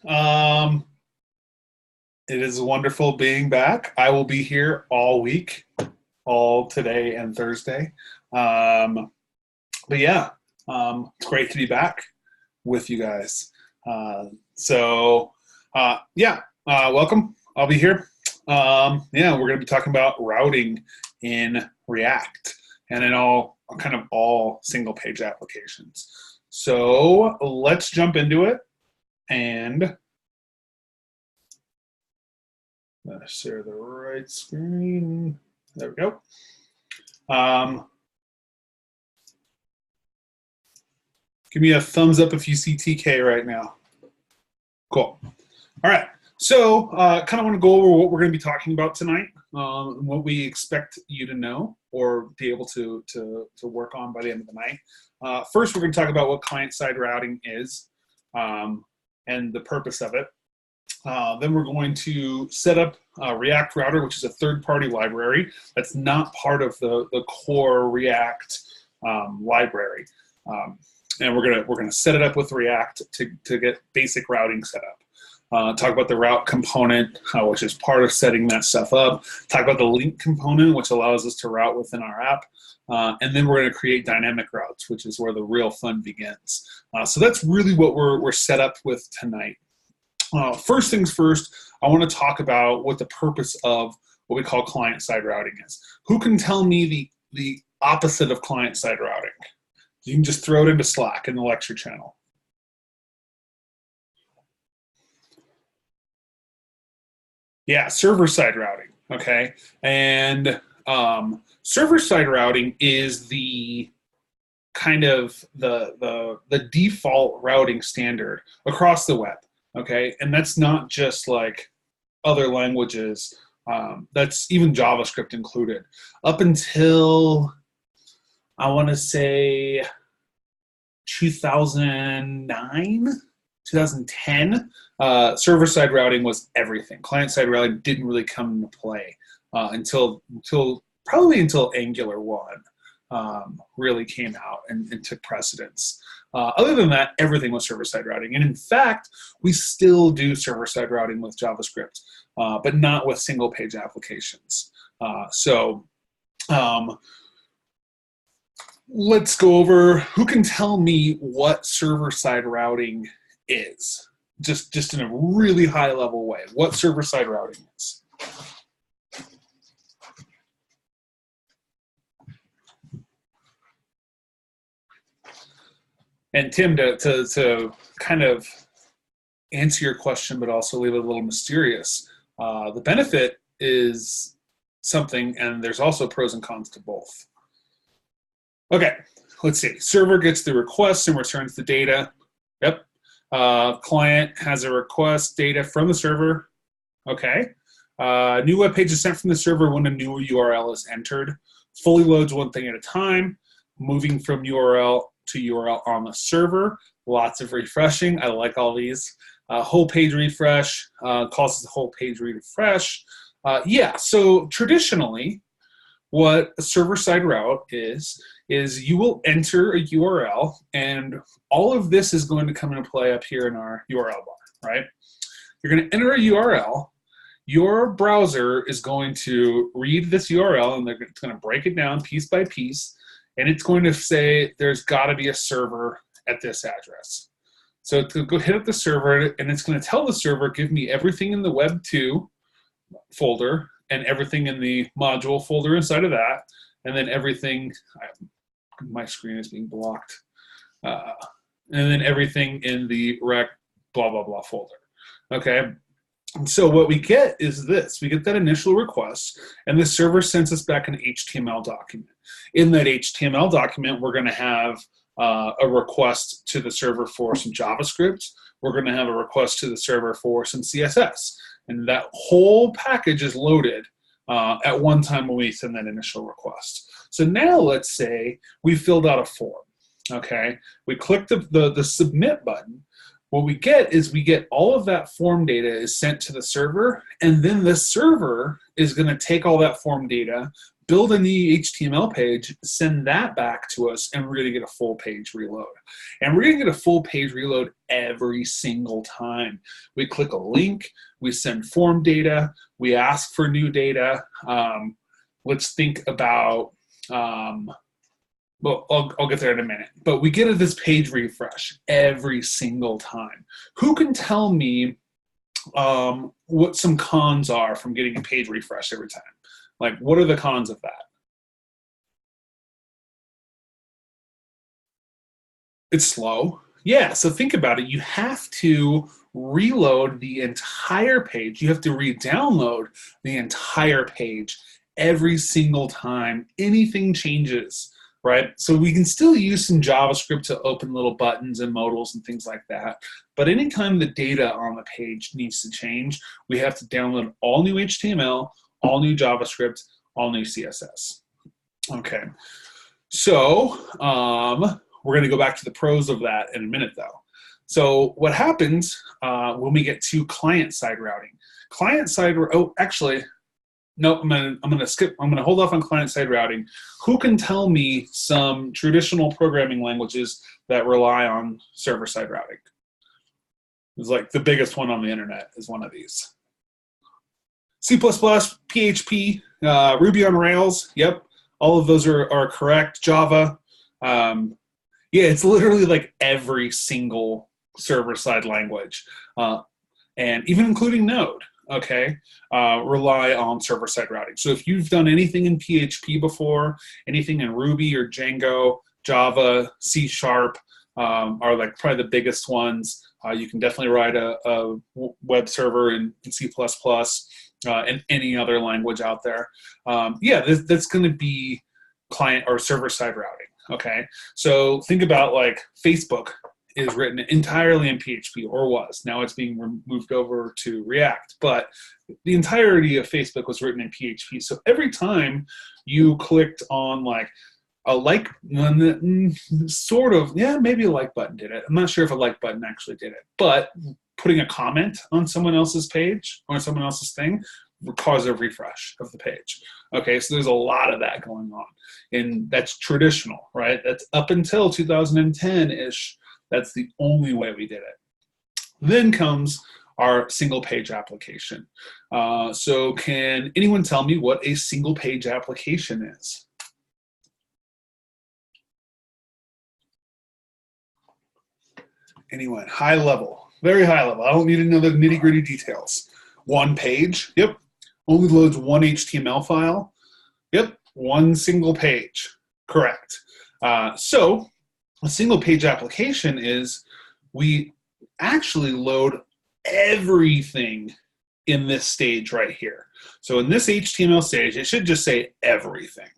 Um, it is wonderful being back. I will be here all week, all today and Thursday. Um, but yeah, it's great to be back with you guys. Welcome. I'll be here. We're going to be talking about routing in React and in all single page applications. So let's jump into it and share the right screen. There we go. Give me a thumbs up if you see TK right now. Cool. All right. So kind of want to go over what we're going to be talking about tonight, what we expect you to know or be able to work on by the end of the night. First, we're going to talk about what client-side routing is and the purpose of it. Then we're going to set up React Router, which is a third-party library that's not part of the core React library. And we're gonna set it up with React to get basic routing set up. Talk about the route component, which is part of setting that stuff up. Talk about the link component, which allows us to route within our app. And then we're going to create dynamic routes, which is where the real fun begins. So that's really what we're set up with tonight. First things first, I want to talk about what the purpose of what we call client-side routing is. Who can tell me the opposite of client-side routing? You can just throw it into Slack in the lecture channel. Yeah, server-side routing, okay? And server-side routing is the kind of the default routing standard across the web, okay? And that's not just like other languages, that's even JavaScript included. Up until, I want to say 2009, 2010, server-side routing was everything. Client-side routing didn't really come into play until Angular 1 really came out and took precedence. Other than that, everything was server-side routing. And in fact, we still do server-side routing with JavaScript, but not with single-page applications. Let's go over, who can tell me what server-side routing is? Just in a really high-level way, what server-side routing is. And Tim, to kind of answer your question, but also leave it a little mysterious, the benefit is something, and there's also pros and cons to both. Okay, let's see. Server gets the request and returns the data. Yep. Client has a request data from the server. Okay. New web page is sent from the server when a new URL is entered. Fully loads one thing at a time. Moving from URL to URL on the server. Lots of refreshing. I like all these. Whole page refresh causes the whole page refresh. So traditionally, what a server-side route is you will enter a URL, and all of this is going to come into play up here in our URL bar, right? You're going to enter a URL. Your browser is going to read this URL, and it's going to break it down piece by piece, and it's going to say there's got to be a server at this address. So to go hit up the server, and it's going to tell the server, give me everything in the Web2 folder and everything in the module folder inside of that, and then everything, my screen is being blocked, and then everything in the rec blah, blah, blah folder, okay? And so what we get is this. We get that initial request, and the server sends us back an HTML document. In that HTML document, we're going to have a request to the server for some JavaScript. We're going to have a request to the server for some CSS. And that whole package is loaded at one time when we send that initial request. So now let's say we filled out a form, okay? We click the submit button. What we get is we get all of that form data is sent to the server, and then the server is going to take all that form data, build a new HTML page, send that back to us, and we're going to get a full page reload. And we're going to get a full page reload every single time. We click a link, we send form data, we ask for new data. Let's think about, well, I'll get there in a minute, but we get this page refresh every single time. Who can tell me what some cons are from getting a page refresh every time? Like, what are the cons of that? It's slow. Yeah, so think about it. You have to reload the entire page. You have to re-download the entire page every single time anything changes, right? So we can still use some JavaScript to open little buttons and modals and things like that. But anytime the data on the page needs to change, we have to download all new HTML, all new JavaScript, all new CSS. Okay, so we're going to go back to the pros of that in a minute, though. So what happens when we get to client-side routing? Client-side, oh, actually, no, I'm gonna skip. I'm gonna hold off on client-side routing. Who can tell me some traditional programming languages that rely on server-side routing? It's like the biggest one on the internet is one of these. C++, PHP, Ruby on Rails. Yep, all of those are correct. Java. Yeah, it's literally like every single server-side language, and even including Node. Okay, rely on server-side routing. So if you've done anything in PHP before, anything in Ruby or Django, Java, C# are like probably the biggest ones. You can definitely write a web server in C++, and any other language out there. Yeah, that's going to be client or server-side routing. Okay, so think about like Facebook is written entirely in PHP, or was. Now it's being moved over to React, but the entirety of Facebook was written in PHP. So every time you clicked on like a like, sort of, yeah, maybe a like button did it. I'm not sure if a like button actually did it, but putting a comment on someone else's page or someone else's thing would cause a refresh of the page. Okay, so there's a lot of that going on, and that's traditional, right? That's up until 2010-ish. That's the only way we did it. Then comes our single page application. So can anyone tell me what a single page application is? Anyone? High level, very high level. I don't need to know the nitty gritty details. One page, yep. Only loads one HTML file. Yep, one single page, correct. So a single page application is we actually load everything in this stage right here. So in this HTML stage, it should just say everything,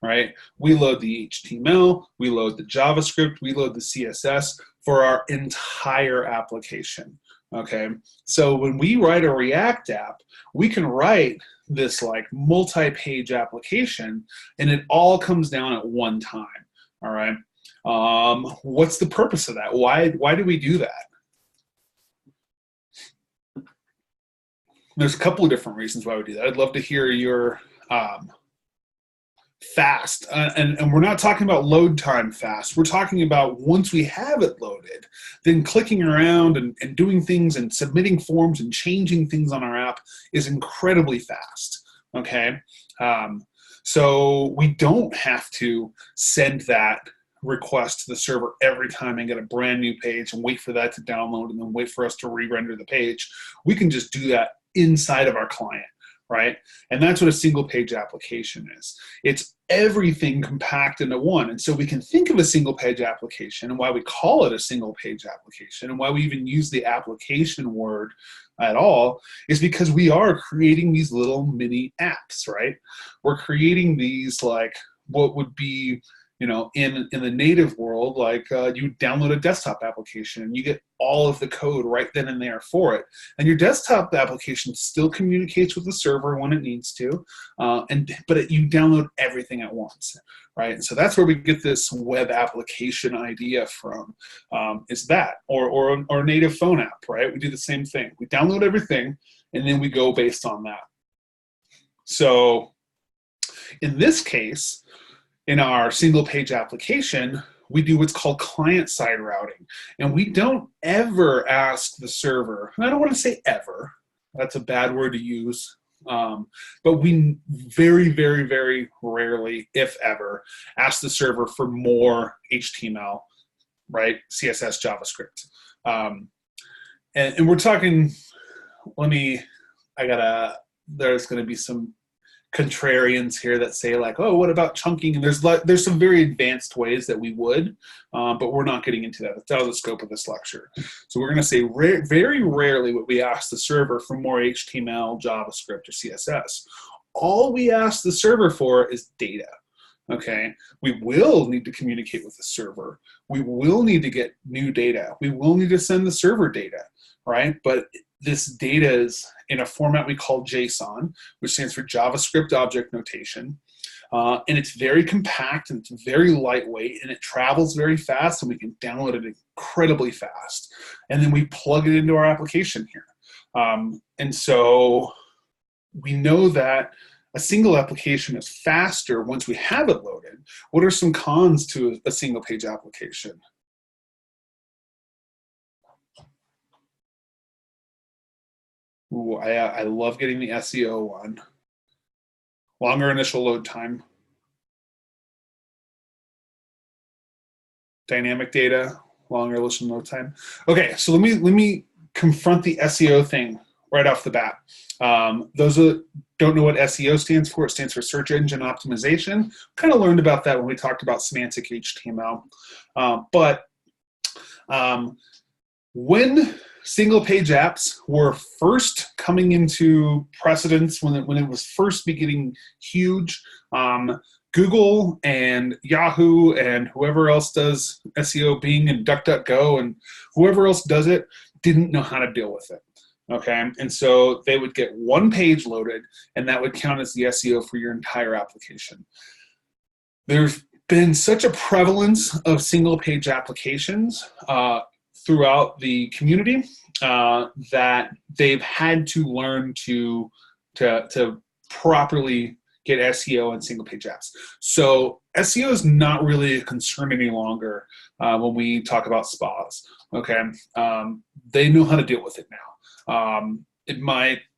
right? We load the HTML, we load the JavaScript, we load the CSS for our entire application, okay? So when we write a React app, we can write this like multi-page application and it all comes down at one time, all right? What's the purpose of that? Why do we do that? There's a couple of different reasons why we do that. I'd love to hear your fast. And we're not talking about load time fast. We're talking about once we have it loaded, then clicking around and doing things and submitting forms and changing things on our app is incredibly fast, okay? So we don't have to send that request to the server every time and get a brand new page and wait for that to download and then wait for us to re-render the page. We can just do that inside of our client, right? And that's what a single page application is. It's everything compact into one. And so we can think of a single page application, and why we call it a single page application and why we even use the application word at all is because we are creating these little mini apps, right? We're creating these like what would be, you know, in the native world, like you download a desktop application and you get all of the code right then and there for it. And your desktop application still communicates with the server when it needs to, but you download everything at once, right? And so that's where we get this web application idea from, is that, or a native phone app, right? We do the same thing. We download everything and then we go based on that. So In this case, in our single page application, we do what's called client-side routing. And we don't ever ask the server, and I don't want to say ever, that's a bad word to use, but we very, very, very rarely, if ever, ask the server for more HTML, right? CSS, JavaScript. And we're talking, there's going to be some contrarians here that say like, oh, what about chunking? And there's some very advanced ways that we would, but we're not getting into that. That's out of the scope of this lecture. So we're going to say very rarely would we ask the server for more HTML, JavaScript, or CSS. All we ask the server for is data. Okay, we will need to communicate with the server. We will need to get new data. We will need to send the server data, right? But this data is in a format we call JSON, which stands for JavaScript Object Notation. And it's very compact and it's very lightweight and it travels very fast and we can download it incredibly fast. And then we plug it into our application here. And so we know that a single application is faster once we have it loaded. What are some cons to a single page application? Ooh, I love getting the SEO one. Longer initial load time. Dynamic data, longer initial load time. Okay, so let me confront the SEO thing right off the bat. Those who don't know what SEO stands for, it stands for search engine optimization. Kind of learned about that when we talked about semantic HTML. When single page apps were first coming into precedence, when it was first beginning huge, Google and Yahoo and whoever else does SEO, Bing and DuckDuckGo and whoever else does it, didn't know how to deal with it. Okay, and so they would get one page loaded and that would count as the SEO for your entire application. There's been such a prevalence of single page applications throughout the community that they've had to learn to properly get SEO in single page apps. So SEO is not really a concern any longer when we talk about spas. Okay, they know how to deal with it now.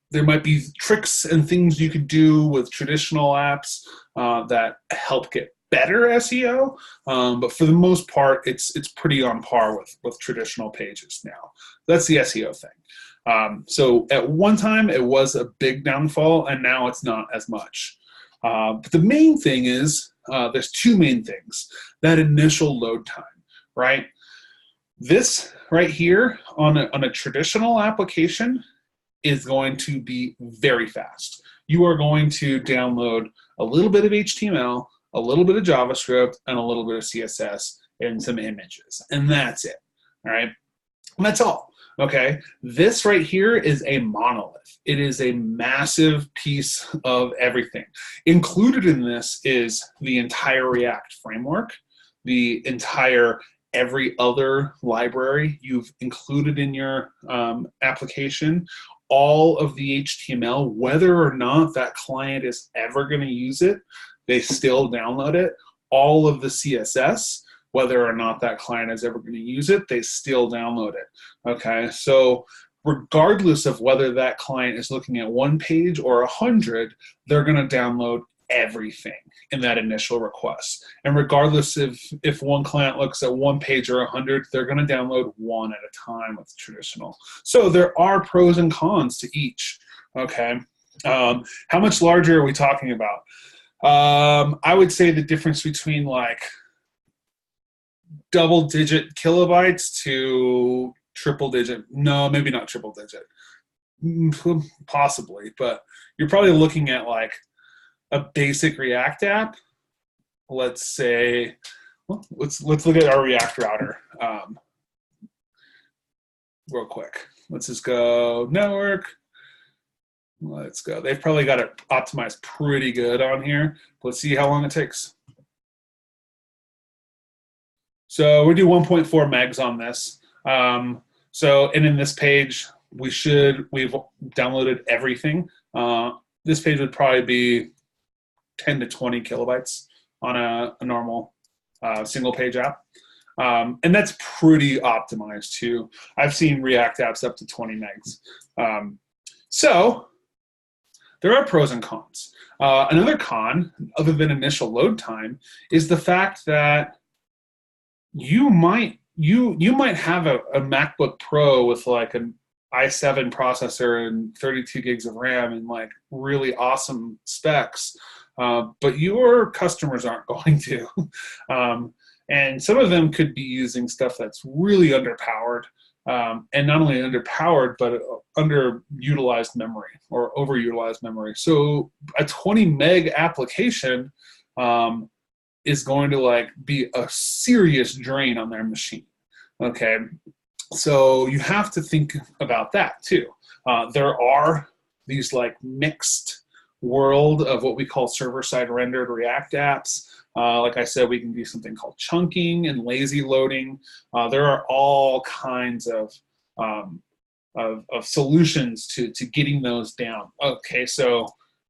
There might be tricks and things you could do with traditional apps that help get better SEO, but for the most part, it's pretty on par with traditional pages now. That's the SEO thing. So at one time, it was a big downfall, and now it's not as much. But the main thing is, there's two main things. That initial load time, right? This right here on a traditional application is going to be very fast. You are going to download a little bit of HTML, a little bit of JavaScript, and a little bit of CSS and some images. And that's it, all right? And that's all, okay? This right here is a monolith. It is a massive piece of everything. Included in this is the entire React framework, the entire every other library you've included in your application, all of the HTML, whether or not that client is ever going to use it, they still download it. All of the CSS, whether or not that client is ever going to use it, they still download it. Okay, so regardless of whether that client is looking at one page or 100, they're going to download everything in that initial request. And regardless if one client looks at one page or 100, they're going to download one at a time with traditional. So there are pros and cons to each. Okay, how much larger are we talking about? I would say the difference between like double-digit kilobytes to triple-digit. No, maybe not triple-digit. Possibly, but you're probably looking at like a basic React app. Let's say, well, let's look at our React router real quick. Let's just go network. Let's go. They've probably got it optimized pretty good on here. Let's see how long it takes. So we do 1.4 megs on this. And in this page, we've downloaded everything. This page would probably be 10 to 20 kilobytes on a normal single page app. And that's pretty optimized too. I've seen React apps up to 20 megs. So there are pros and cons. Another con, other than initial load time, is the fact that you might have a MacBook Pro with like an i7 processor and 32 gigs of RAM and like really awesome specs, but your customers aren't going to. And some of them could be using stuff that's really underpowered, and not only underpowered, but underutilized memory or overutilized memory. So a 20 meg application is going to like be a serious drain on their machine. Okay, so you have to think about that too. There are these like mixed world of what we call server-side rendered React apps. Like I said, we can do something called chunking and lazy loading. There are all kinds of solutions to getting those down. Okay, so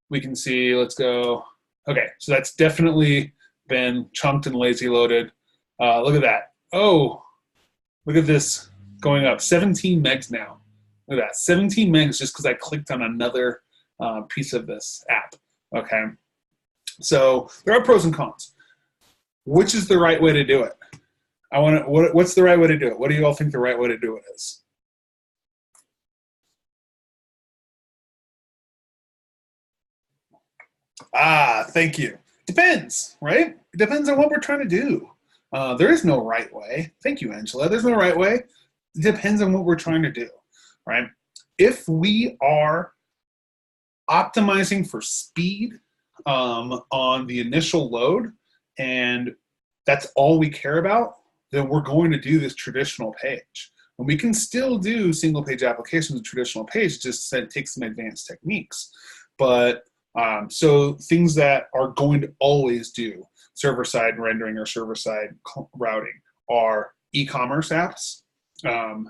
we can see, let's go. Okay, so that's definitely been chunked and lazy loaded. Look at that. Oh, look at this going up. 17 megs now. Look at that, 17 megs just because I clicked on another piece of this app. Okay, so there are pros and cons. Which is the right way to do it? What's the right way to do it? What do you all think the right way to do it is? Thank you. Depends, right? It depends on what we're trying to do. There is no right way. Thank you, Angela. There's no right way. It depends on what we're trying to do, right? If we are optimizing for speed on the initial load, and that's all we care about, then we're going to do this traditional page. And we can still do single page applications with traditional page, just take some advanced techniques. But so things that are going to always do server-side rendering or server-side routing are e-commerce apps.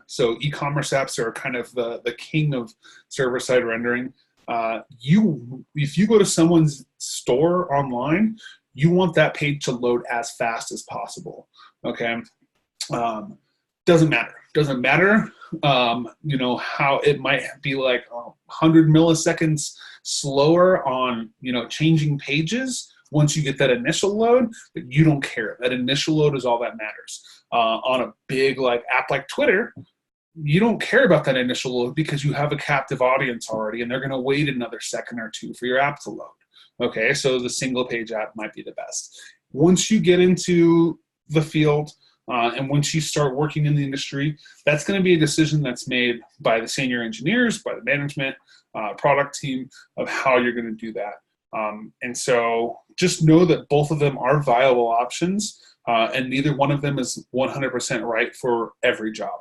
So e-commerce apps are kind of the king of server-side rendering. If you go to someone's store online, you want that page to load as fast as possible. Okay, doesn't matter. Doesn't matter. You know how it might be like 100 milliseconds slower on changing pages once you get that initial load, but you don't care. That initial load is all that matters. On a big like app like Twitter, you don't care about that initial load because you have a captive audience already, and they're going to wait another second or two for your app to load. Okay, so the single page app might be the best. Once you get into the field and once you start working in the industry, that's going to be a decision that's made by the senior engineers, by the management, product team of how you're going to do that. And so just know that both of them are viable options, and neither one of them is 100% right for every job.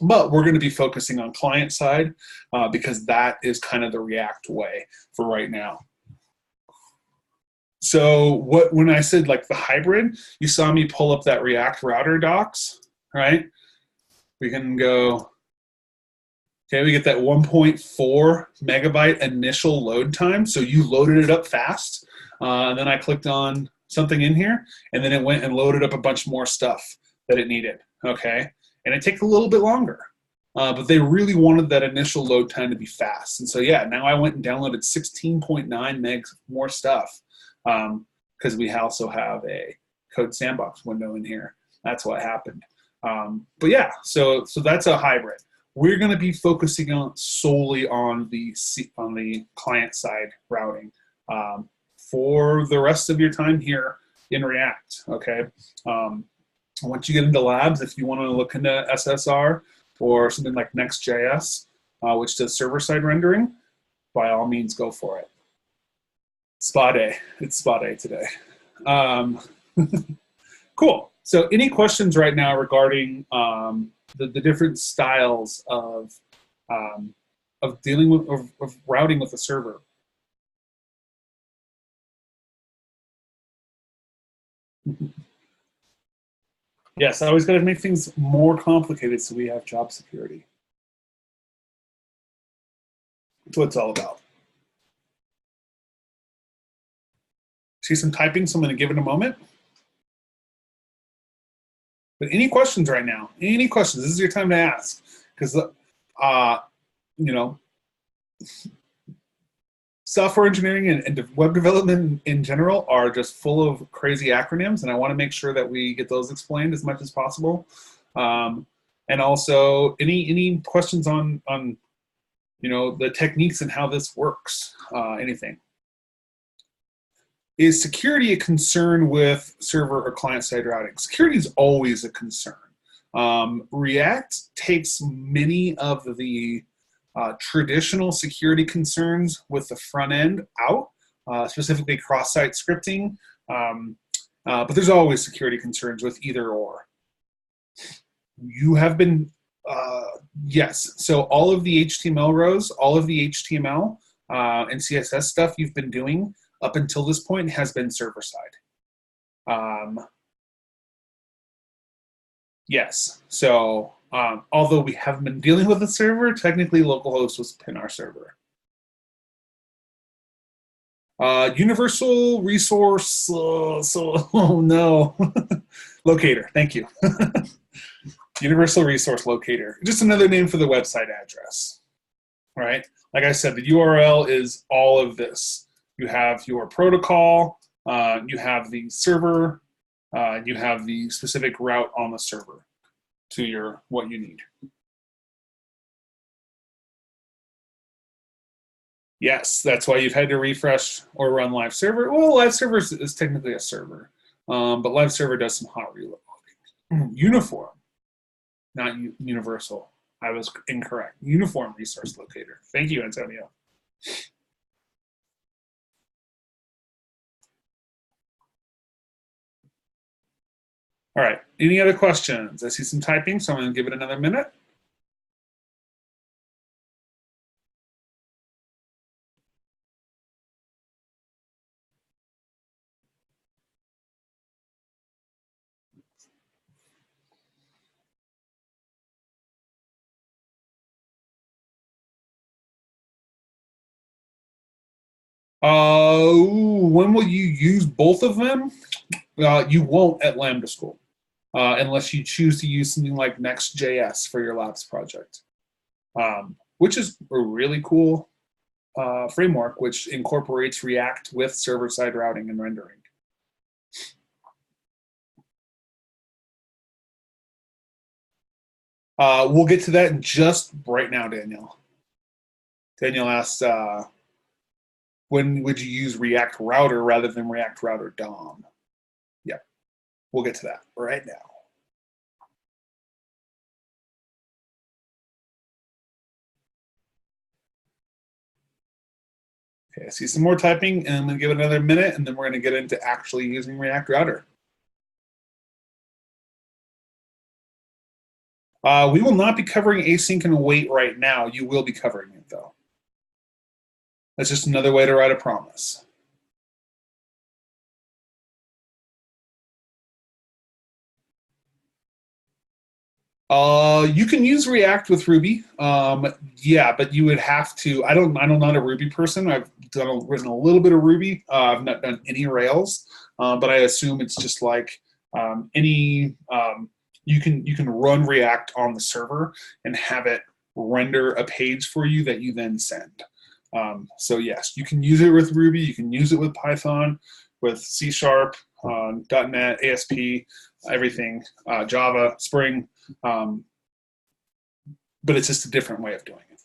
But we're going to be focusing on client side because that is kind of the React way for right now. So when I said like the hybrid, you saw me pull up that React router docs, right? We can go, okay, we get that 1.4 megabyte initial load time. So you loaded it up fast. And then I clicked on something in here, and then it went and loaded up a bunch more stuff that it needed, okay? And it takes a little bit longer. But they really wanted that initial load time to be fast. And so, yeah, now I went and downloaded 16.9 megs more stuff because we also have a code sandbox window in here. That's what happened. But yeah, so that's a hybrid. We're going to be focusing solely on the client side routing for the rest of your time here in React. Okay. Once you get into labs, if you want to look into SSR or something like Next.js, which does server-side rendering, by all means, go for it. Spa day. It's spa day today. Cool. So any questions right now regarding the different styles of dealing with of routing with a server? Yes, I always got to make things more complicated so we have job security. That's what it's all about. See some typing, so I'm going to give it a moment. But any questions right now? Any questions? This is your time to ask, because you know, software engineering and web development in general are just full of crazy acronyms, and I want to make sure that we get those explained as much as possible. And also, any questions on you know, the techniques and how this works? Anything? Is security a concern with server or client-side routing? Security is always a concern. React takes many of the traditional security concerns with the front end out, specifically cross-site scripting, but there's always security concerns with either or. You have been, yes, so all of the HTML rows, all of the HTML and CSS stuff you've been doing up until this point has been server-side. Yes, so although we haven't been dealing with the server, technically localhost was pin our server. Universal resource, oh no, locator, thank you. Universal resource locator, just another name for the website address, right? Like I said, the URL is all of this. You have your protocol, you have the server, you have the specific route on the server to your what you need. Yes, that's why you've had to refresh or run live server. Well, live server is technically a server, but live server does some hot reloading. Uniform, not universal. I was incorrect. Uniform resource locator. Thank you, Antonio. All right, any other questions? I see some typing, so I'm going to give it another minute. When will you use both of them? You won't at Lambda School, unless you choose to use something like Next.js for your labs project, which is a really cool framework which incorporates React with server-side routing and rendering. We'll get to that in just right now, Daniel. Daniel asked, when would you use React Router rather than React Router DOM? Yeah, we'll get to that right now. Okay, I see some more typing, and I'm going to give it another minute, and then we're going to get into actually using React Router. We will not be covering async and await right now. You will be covering it, though. That's just another way to write a promise. You can use React with Ruby. Yeah, but you would have to. I'm not a Ruby person. I've written a little bit of Ruby. I've not done any Rails, but I assume it's just like any. You can run React on the server and have it render a page for you that you then send. So yes, you can use it with Ruby. You can use it with Python, with C#, .NET, ASP, everything, Java, Spring. But it's just a different way of doing it.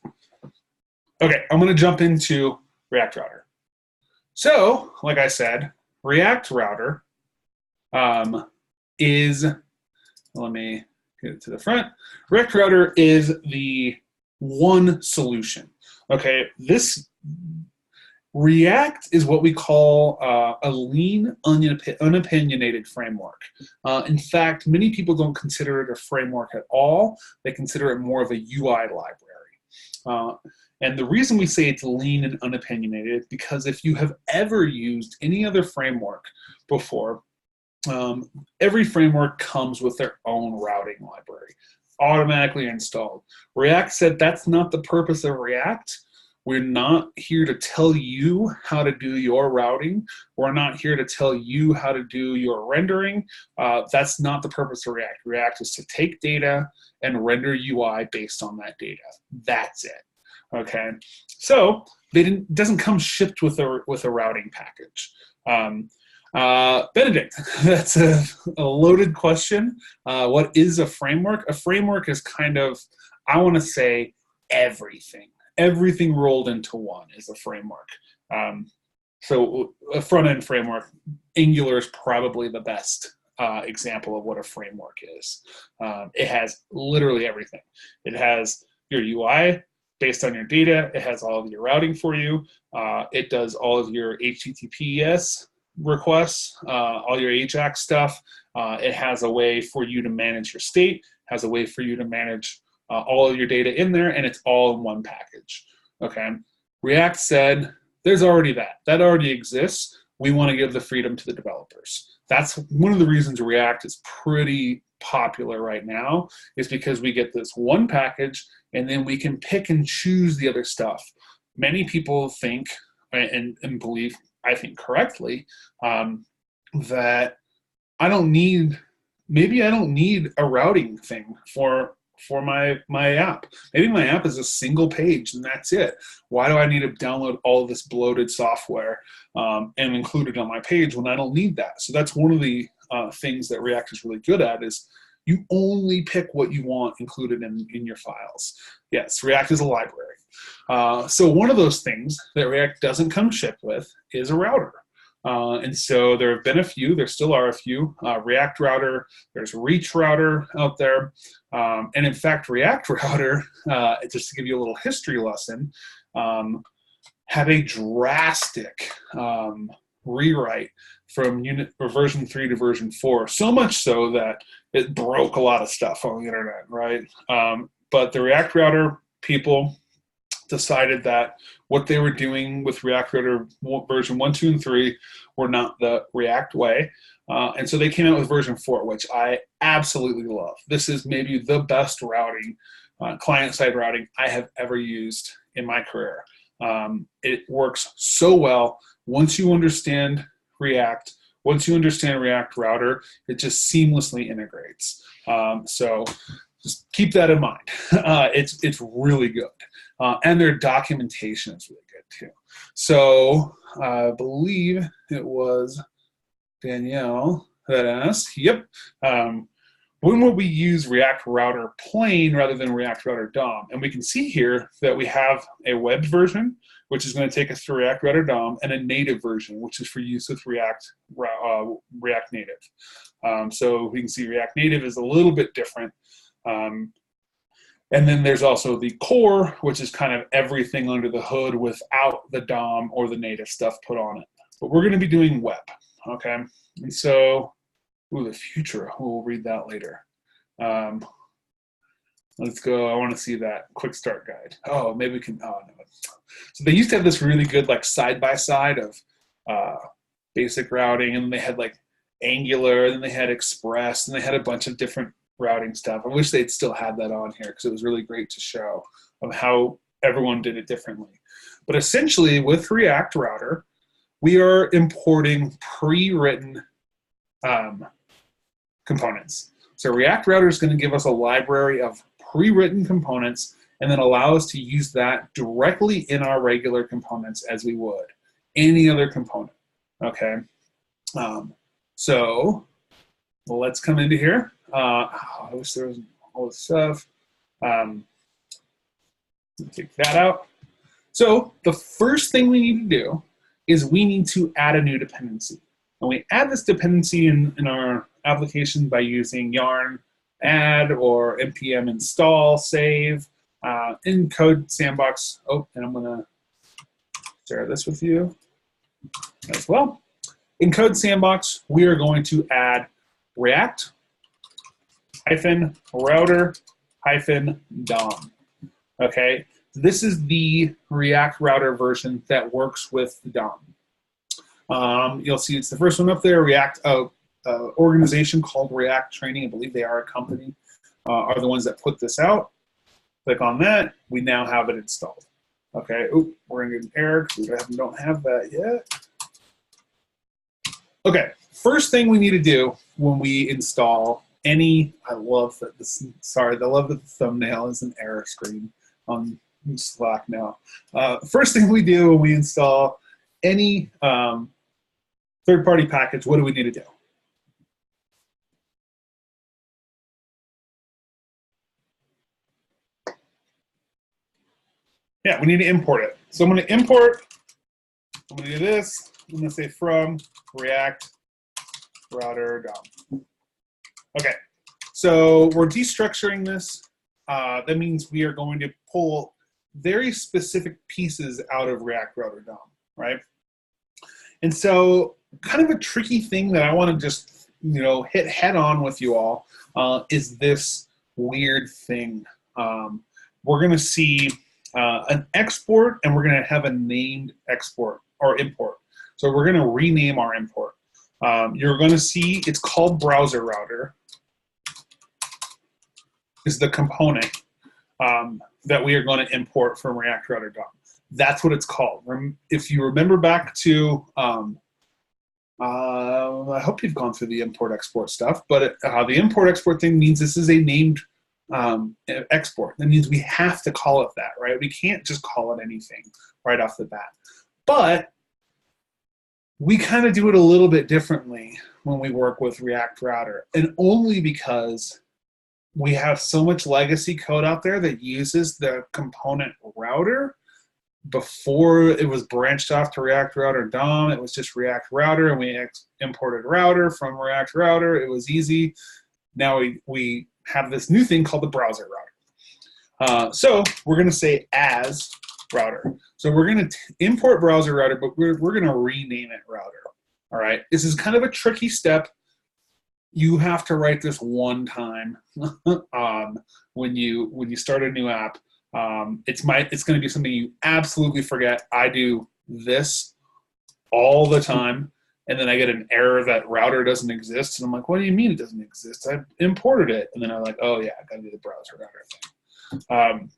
Okay, I'm going to jump into React Router. So, like I said, React Router is, let me get it to the front. React Router is the one solution. Okay, this React is what we call a lean, unopinionated framework. In fact, many people don't consider it a framework at all. They consider it more of a UI library. And the reason we say it's lean and unopinionated, because if you have ever used any other framework before, every framework comes with their own routing library, automatically installed. React said that's not the purpose of React. We're not here to tell you how to do your routing. We're not here to tell you how to do your rendering. That's not the purpose of React. React is to take data and render UI based on that data. That's it. Okay, so it doesn't come shipped with a routing package. Benedict, that's a loaded question. What is a framework? A framework is kind of, I want to say, everything. Everything rolled into one is a framework. So a front-end framework, Angular is probably the best example of what a framework is. It has literally everything. It has your UI based on your data. It has all of your routing for you. It does all of your HTTPS requests, all your AJAX stuff. It has a way for you to manage your state, has a way for you to manage all of your data in there, and it's all in one package. Okay. React said, there's already that. That already exists. We want to give the freedom to the developers. That's one of the reasons React is pretty popular right now, is because we get this one package and then we can pick and choose the other stuff. Many people think and believe, I think correctly, that maybe I don't need a routing thing for my app. Maybe my app is a single page and that's it. Why do I need to download all of this bloated software and include it on my page when I don't need that? So that's one of the things that React is really good at, is you only pick what you want included in your files. Yes, React is a library. So one of those things that React doesn't come shipped with is a router. And so there have been a few, there still are a few, React Router, there's Reach Router out there. And in fact, React Router, just to give you a little history lesson, had a drastic rewrite from version 3 to version 4, so much so that it broke a lot of stuff on the internet, right? But the React Router people decided that what they were doing with React Router version 1, 2, and 3 were not the React way. And so they came out with version 4, which I absolutely love. This is maybe the best routing, client-side routing I have ever used in my career. It works so well. Once you understand React, once you understand React Router, it just seamlessly integrates. So just keep that in mind. It's really good. And their documentation is really good too. So I believe it was Danielle that asked, yep, when will we use React Router plain rather than React Router DOM? And we can see here that we have a web version, which is going to take us to React Router DOM, and a native version, which is for use with React Native. So we can see React Native is a little bit different. And then there's also the core, which is kind of everything under the hood without the DOM or the native stuff put on it. But we're going to be doing web, okay? And so, the future, we'll read that later. Let's go, I want to see that quick start guide. Oh, maybe we can, oh no. So they used to have this really good like side-by-side of basic routing, and they had like Angular, and then they had Express, and they had a bunch of different routing stuff. I wish they'd still had that on here because it was really great to show of how everyone did it differently. But essentially with React Router, we are importing pre-written components. So React Router is going to give us a library of pre-written components and then allow us to use that directly in our regular components as we would any other component, okay? So let's come into here. I wish there was all this stuff. Take that out. So the first thing we need to do is we need to add a new dependency. And we add this dependency in our application by using yarn add or npm install save in code sandbox. Oh, and I'm gonna share this with you as well. In code sandbox, we are going to add React router DOM. Okay, this is the React Router version that works with the DOM. You'll see it's the first one up there. React organization called React Training, I believe they are a company, are the ones that put this out. Click on that. We now have it installed. Okay, oop, we're gonna get an error because we don't have that yet. Okay, first thing we need to do when we install any, I love that this, sorry, I love that the thumbnail is an error screen on Slack now. First thing we do when we install any third-party package, what do we need to do? Yeah, we need to import it. So I'm going to import, I'm going to do this, I'm going to say from React router DOM. Okay, so we're destructuring this. That means we are going to pull very specific pieces out of React router DOM, right? And so kind of a tricky thing that I want to just, hit head on with you all is this weird thing. We're going to see an export, and we're going to have a named export or import. So we're going to rename our import. You're going to see it's called browser router is the component that we are going to import from React router DOM. That's what it's called. If you remember back to, I hope you've gone through the import-export stuff, but the import-export thing means this is a named export. That means we have to call it that, right? We can't just call it anything right off the bat. But we kind of do it a little bit differently when we work with React router, and only because we have so much legacy code out there that uses the component router. Before it was branched off to React router DOM, it was just React router, and we imported router from React router. It was easy. Now we have this new thing called the browser router. So we're going to say as router. So we're going to import browser router, but we're going to rename it router. All right. This is kind of a tricky step. You have to write this one time when you start a new app. It's going to be something you absolutely forget. I do this all the time, and then I get an error that router doesn't exist, and I'm like, what do you mean it doesn't exist? I imported it, and then I'm like, oh yeah, I got to do the browser router thing.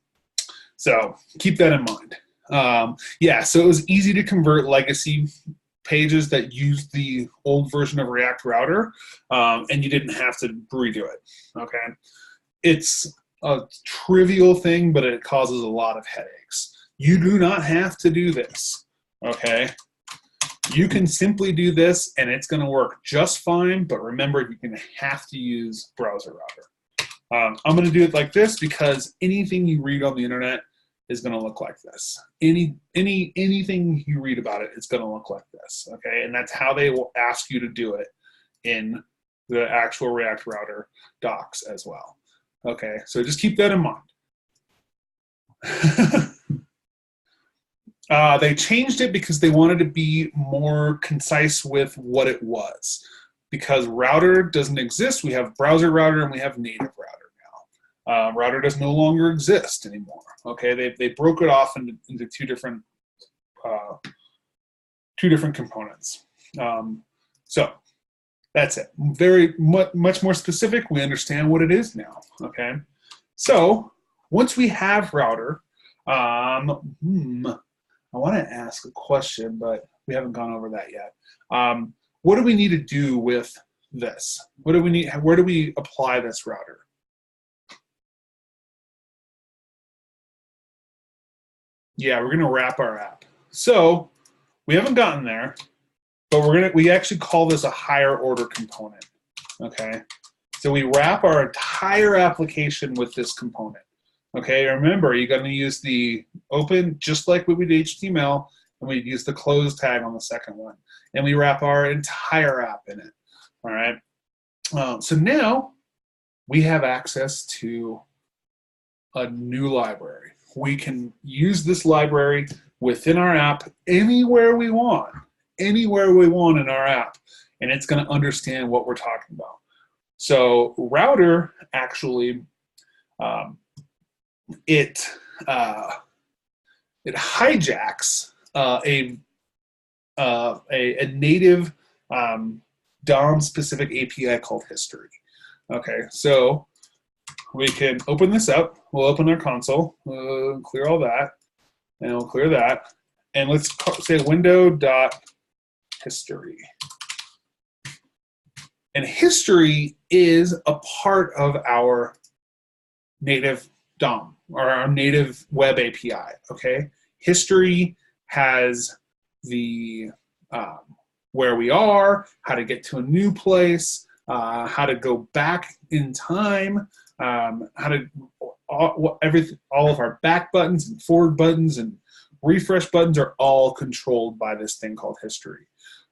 So keep that in mind. Yeah, so it was easy to convert legacy pages that used the old version of React router, and you didn't have to redo it. Okay, it's a trivial thing, but it causes a lot of headaches. You do not have to do this. Okay, you can simply do this, and it's going to work just fine. But remember, you're going to have to use browser router. I'm going to do it like this because anything you read on the internet is going to look like this. Anything you read about it is going to look like this, okay? And that's how they will ask you to do it in the actual React router docs as well. Okay, so just keep that in mind. They changed it because they wanted to be more concise with what it was. Because router doesn't exist, we have browser router and we have native router. Router does no longer exist anymore. Okay, they broke it off into two different components. So that's it. Very much more specific. We understand what it is now. Okay, so once we have router, I want to ask a question, but we haven't gone over that yet. What do we need to do with this? What do we need? Where do we apply this router? Yeah, we're gonna wrap our app. So we haven't gotten there, but we actually call this a higher order component. Okay, so we wrap our entire application with this component. Okay, remember you're gonna use the open just like we would HTML, and we use the close tag on the second one, and we wrap our entire app in it. All right. So now we have access to a new library. We can use this library within our app anywhere we want in our app, and it's going to understand what we're talking about. So router actually, it hijacks a native DOM-specific API called history. Okay, so we can open this up. We'll open our console, clear all that. And we'll clear that. And let's say window.history. And history is a part of our native DOM, or our native web API, okay? History has the where we are, how to get to a new place, how to go back in time, how to all of our back buttons and forward buttons and refresh buttons are all controlled by this thing called history.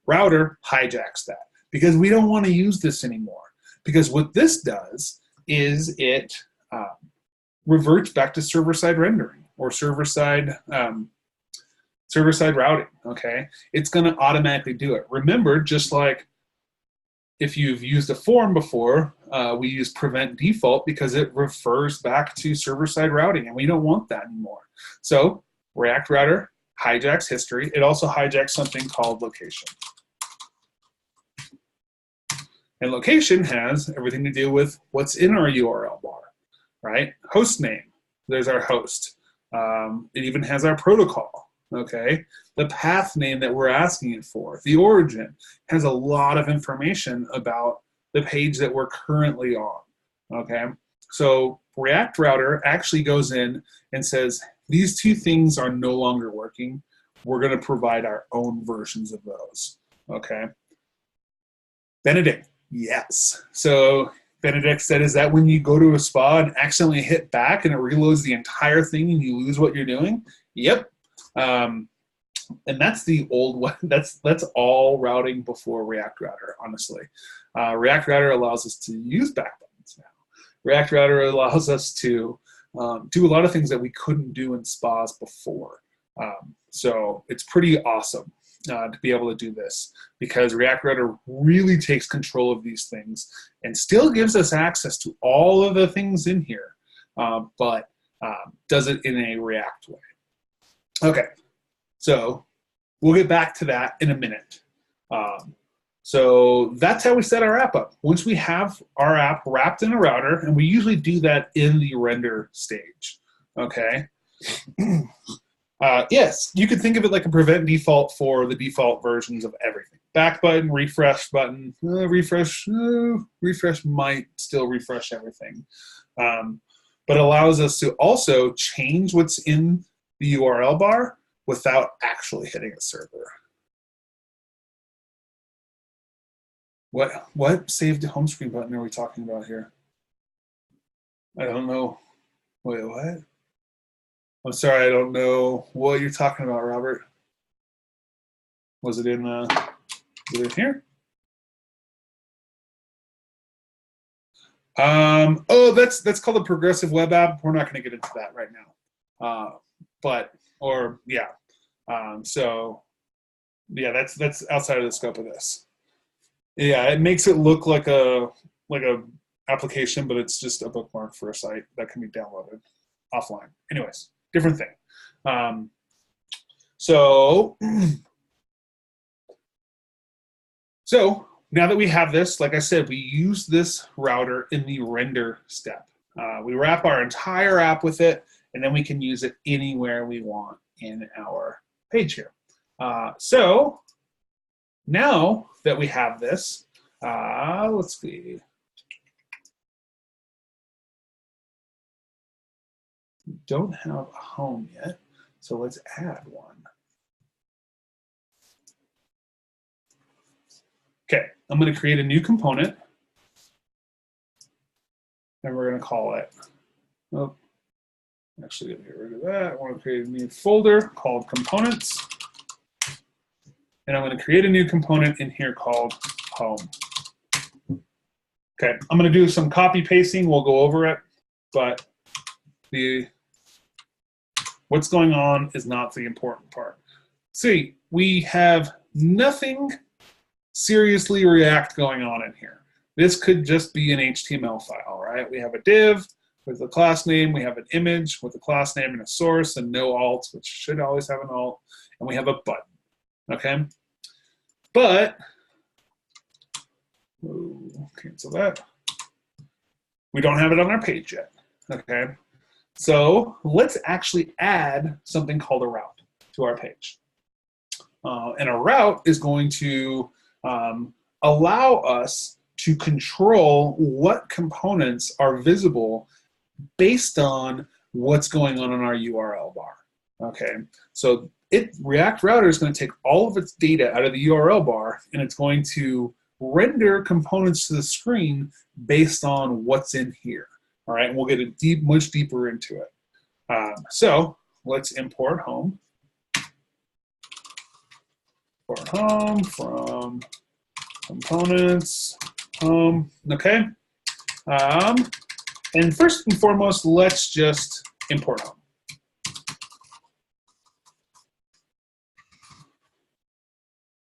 Router hijacks that because we don't want to use this anymore. Because what this does is it reverts back to server-side rendering or server-side routing, okay? It's going to automatically do it. Remember, just like if you've used a form before, we use prevent default because it refers back to server-side routing, and we don't want that anymore. So React Router hijacks history. It also hijacks something called location. And location has everything to do with what's in our URL bar, right? Host name, there's our host. It even has our protocol, okay? The path name that we're asking it for, the origin, has a lot of information about the page that we're currently on, okay? So React Router actually goes in and says, these two things are no longer working. We're gonna provide our own versions of those, okay? Benedict, yes. So Benedict said, is that when you go to a spa and accidentally hit back and it reloads the entire thing and you lose what you're doing? Yep. And that's the old one. That's all routing before React Router, honestly. React Router allows us to use back buttons now. React Router allows us to do a lot of things that we couldn't do in spas before. So it's pretty awesome to be able to do this because React Router really takes control of these things and still gives us access to all of the things in here, but does it in a React way. Okay, so we'll get back to that in a minute. So that's how we set our app up. Once we have our app wrapped in a router, and we usually do that in the render stage, okay? Yes, you could think of it like a prevent default for the default versions of everything. Back button, refresh button, refresh might still refresh everything. But it allows us to also change what's in the URL bar without actually hitting a server. What saved home screen button are we talking about here? I don't know. Wait, what? I'm sorry, I don't know what you're talking about, Robert. Was it in here? Oh, that's called a progressive web app. We're not going to get into that right now. So yeah, that's outside of the scope of this. Yeah, it makes it look like a application, but it's just a bookmark for a site that can be downloaded offline. Anyways, different thing. So now that we have this, like I said, we use this router in the render step. We wrap our entire app with it, and then we can use it anywhere we want in our page here. So now that we have this, let's see. We don't have a home yet, so let's add one. Okay, I'm going to create a new component, and we're going to call it, oh, actually going to get rid of that. I want to create a new folder called components, and I'm going to create a new component in here called home. Okay, I'm going to do some copy pasting. We'll go over it, but what's going on is not the important part. See, we have nothing seriously React going on in here. This could just be an HTML file, right? We have a div with a class name, we have an image with a class name and a source and no alt, which should always have an alt, and we have a button, okay? But, cancel that. We don't have it on our page yet, okay? So let's actually add something called a route to our page. And a route is going to allow us to control what components are visible based on what's going on in our URL bar. Okay, so React Router is going to take all of its data out of the URL bar, and it's going to render components to the screen based on what's in here. All right, and we'll get much deeper into it. So let's import home. Import home from components, home, okay? And first and foremost, let's just import home.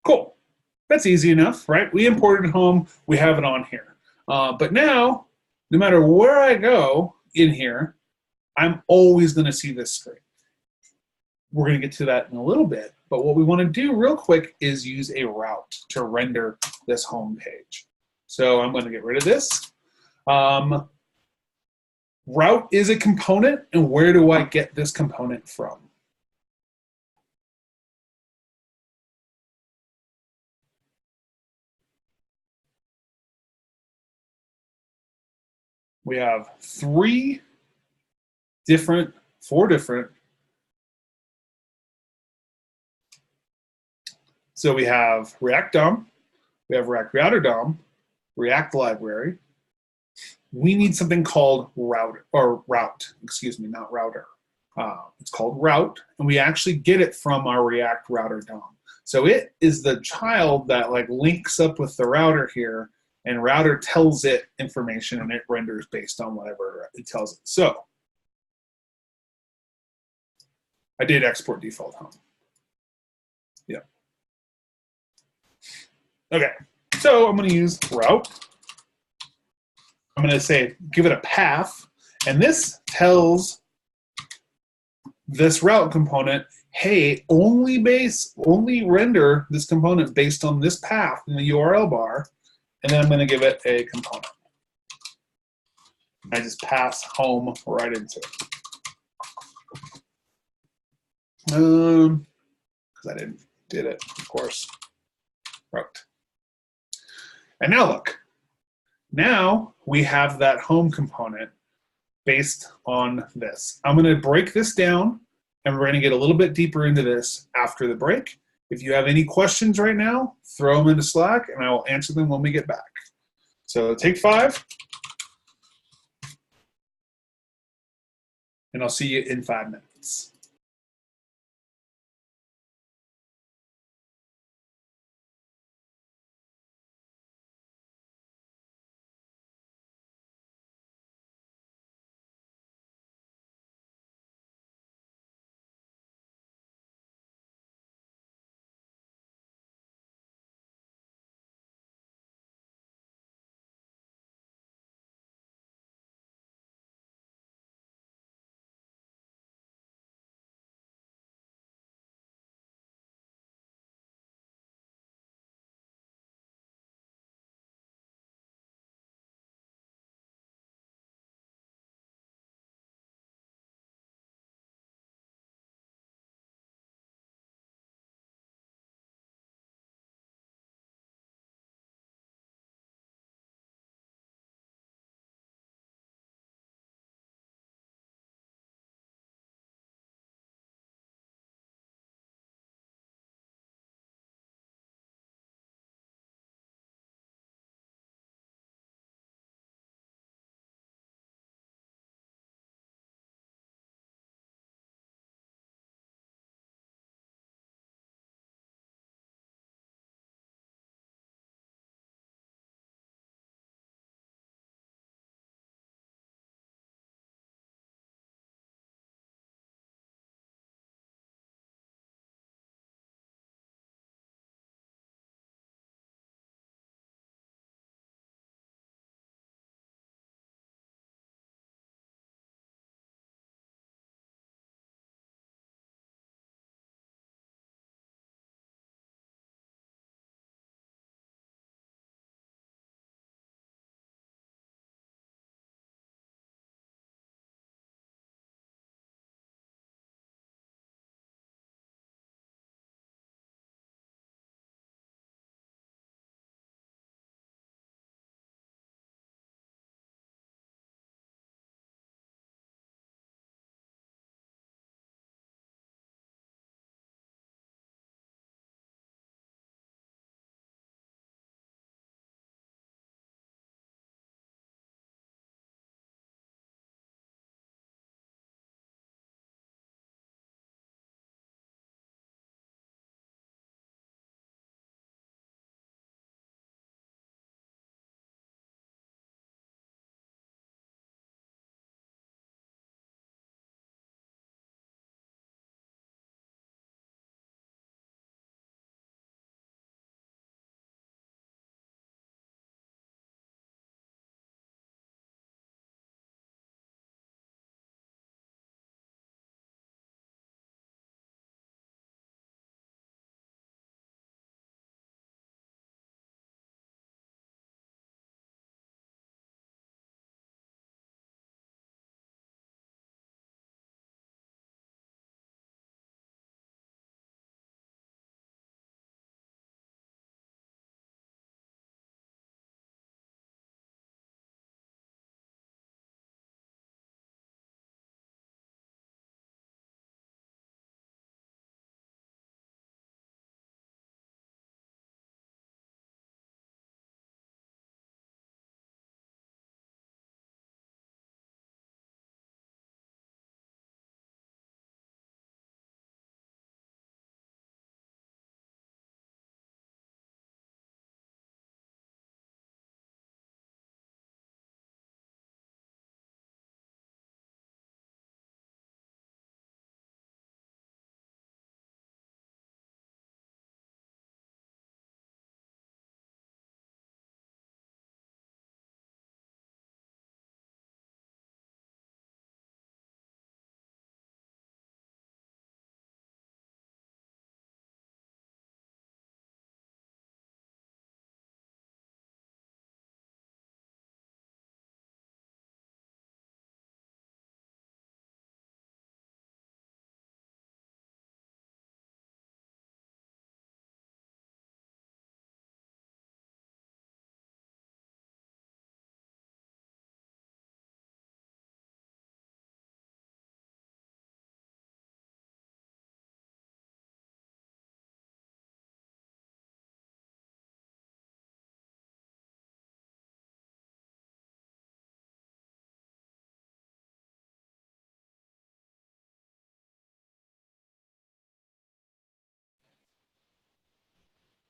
Cool, that's easy enough, right? We imported home, we have it on here. But now, no matter where I go in here, I'm always gonna see this screen. We're gonna get to that in a little bit, but what we wanna do real quick is use a route to render this home page. So I'm gonna get rid of this. Route is a component, and where do I get this component from? We have four different. So we have React DOM, we have React Router DOM, React Library. We need something called route, excuse me, not router. It's called route, and we actually get it from our React Router DOM. So it is the child that like links up with the router here, and router tells it information, and it renders based on whatever it tells it. So I did export default home. Yeah. Okay, so I'm going to use route. I'm going to say, give it a path, and this tells this route component, hey, only render this component based on this path in the URL bar, and then I'm going to give it a component. I just pass home right into it. Because I did it, of course. Route. And now look. Now we have that home component based on this. I'm going to break this down, and we're going to get a little bit deeper into this after the break. If you have any questions right now, throw them into Slack, and I will answer them when we get back. So take 5, and I'll see you in 5 minutes.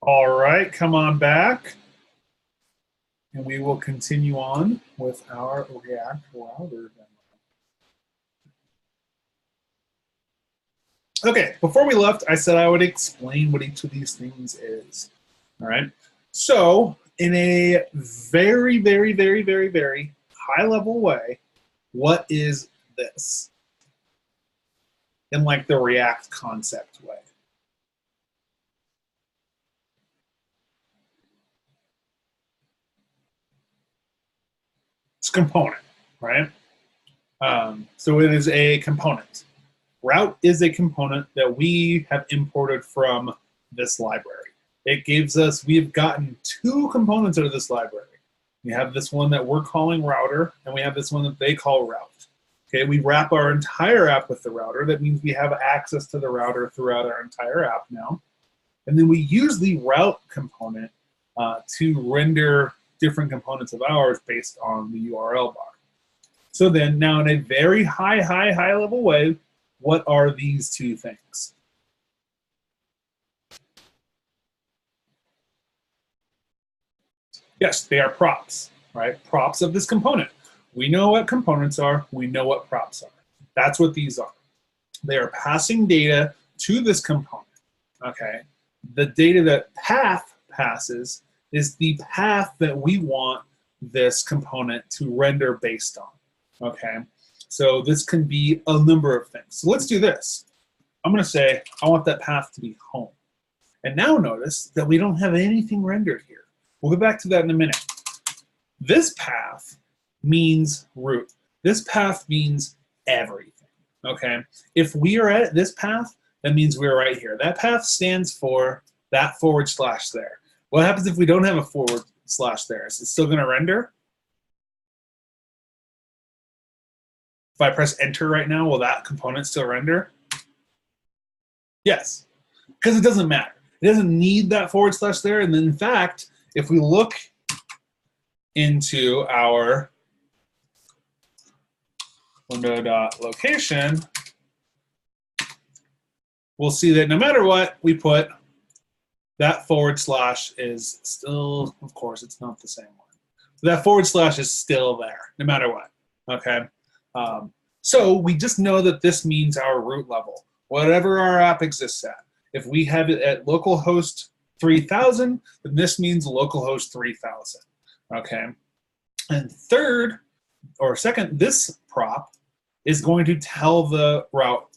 All right, come on back. And we will continue on with our React router demo. Okay, before we left, I said I would explain what each of these things is. All right. So, in a very, very, very, very, very high level way, what is this? In like the React concept way. It's a component, right? So it is a component. Route is a component that we have imported from this library. It gives us, we've gotten two components out of this library. We have this one that we're calling router, and we have this one that they call route. Okay, we wrap our entire app with the router. That means we have access to the router throughout our entire app now. And then we use the route component to render different components of ours based on the URL bar. So then now in a very high level way, what are these two things? Yes, they are props, right? Props of this component. We know what components are. We know what props are. That's what these are. They are passing data to this component, okay? The data that path passes is the path that we want this component to render based on, okay? So this can be a number of things. So let's do this. I'm going to say I want that path to be home. And now notice that we don't have anything rendered here. We'll go back to that in a minute. This path means root. This path means everything, okay? If we are at this path, that means we're right here. That path stands for that / there. What happens if we don't have a / there? Is it still going to render? If I press enter right now, will that component still render? Yes, because it doesn't matter. It doesn't need that / there. And then in fact, if we look into our window.location, we'll see that no matter what we put, that / is still, of course, it's not the same one. That / is still there, no matter what, okay? So we just know that this means our root level, whatever our app exists at. If we have it at localhost 3000, then this means localhost 3000, okay? And third, or second, this prop is going to tell the route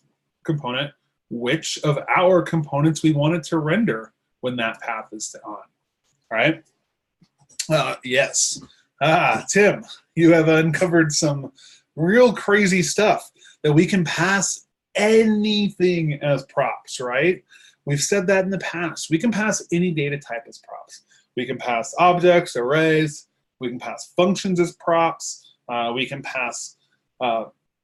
component which of our components we want it to render when that path is on, all right? Yes. Tim, you have uncovered some real crazy stuff that we can pass anything as props, right? We've said that in the past. We can pass any data type as props. We can pass objects, arrays. We can pass functions as props. We can pass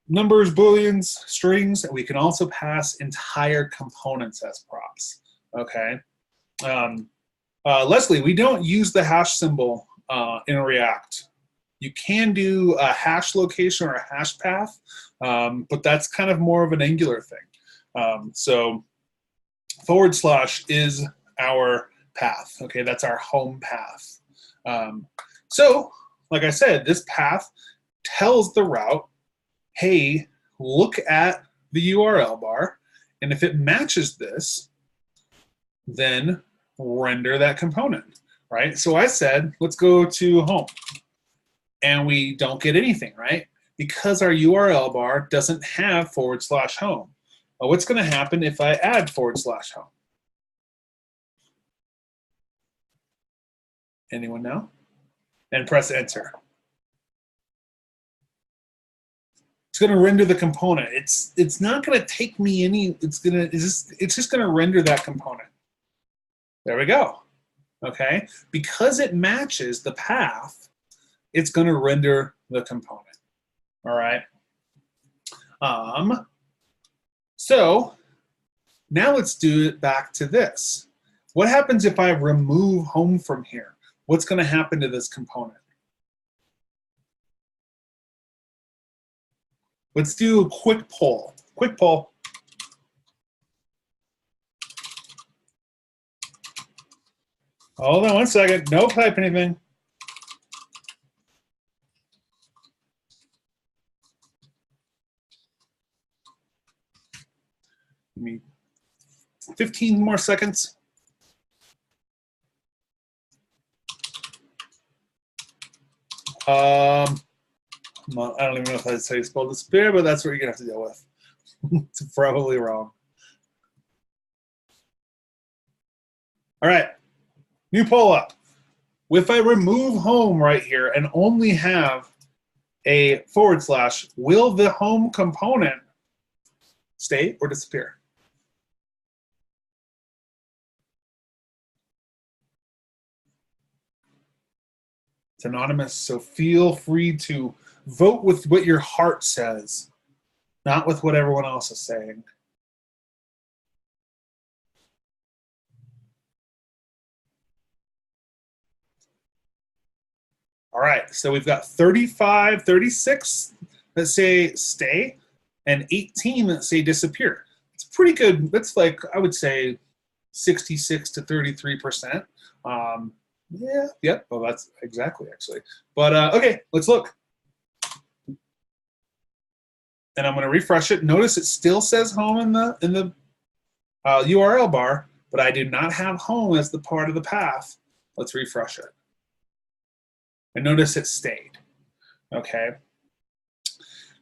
numbers, booleans, strings. And we can also pass entire components as props, okay? Leslie, we don't use the hash symbol in React. You can do a hash location or a hash path, but that's kind of more of an Angular thing. So / is our path, okay? That's our home path. So, like I said, this path tells the route, hey, look at the URL bar, and if it matches this, then render that component, right? So I said, let's go to home. And we don't get anything, right? Because our URL bar doesn't have / home. Well, what's going to happen if I add / home? Anyone know? And press enter. It's going to render the component. It's not going to take me any. It's just going to render that component. There we go. Okay, because it matches the path, it's going to render the component. All right. So now let's do it back to this. What happens if I remove home from here? What's going to happen to this component? Let's do a quick poll. Quick poll. Hold on 1 second. Don't type anything. Give me 15 more seconds. I don't even know if that's how you spell despair, but that's what you're gonna have to deal with. It's probably wrong. All right, new poll up. If I remove home right here and only have a /, will the home component stay or disappear? It's anonymous, so feel free to vote with what your heart says, not with what everyone else is saying. All right, so we've got 35, 36 that say stay, and 18 that say disappear. It's pretty good. That's like, I would say 66 to 33%. Yeah, yep, well, that's exactly actually. But okay, let's look. And I'm gonna refresh it. Notice it still says home in the URL bar, but I do not have home as the part of the path. Let's refresh it. And notice it stayed, okay?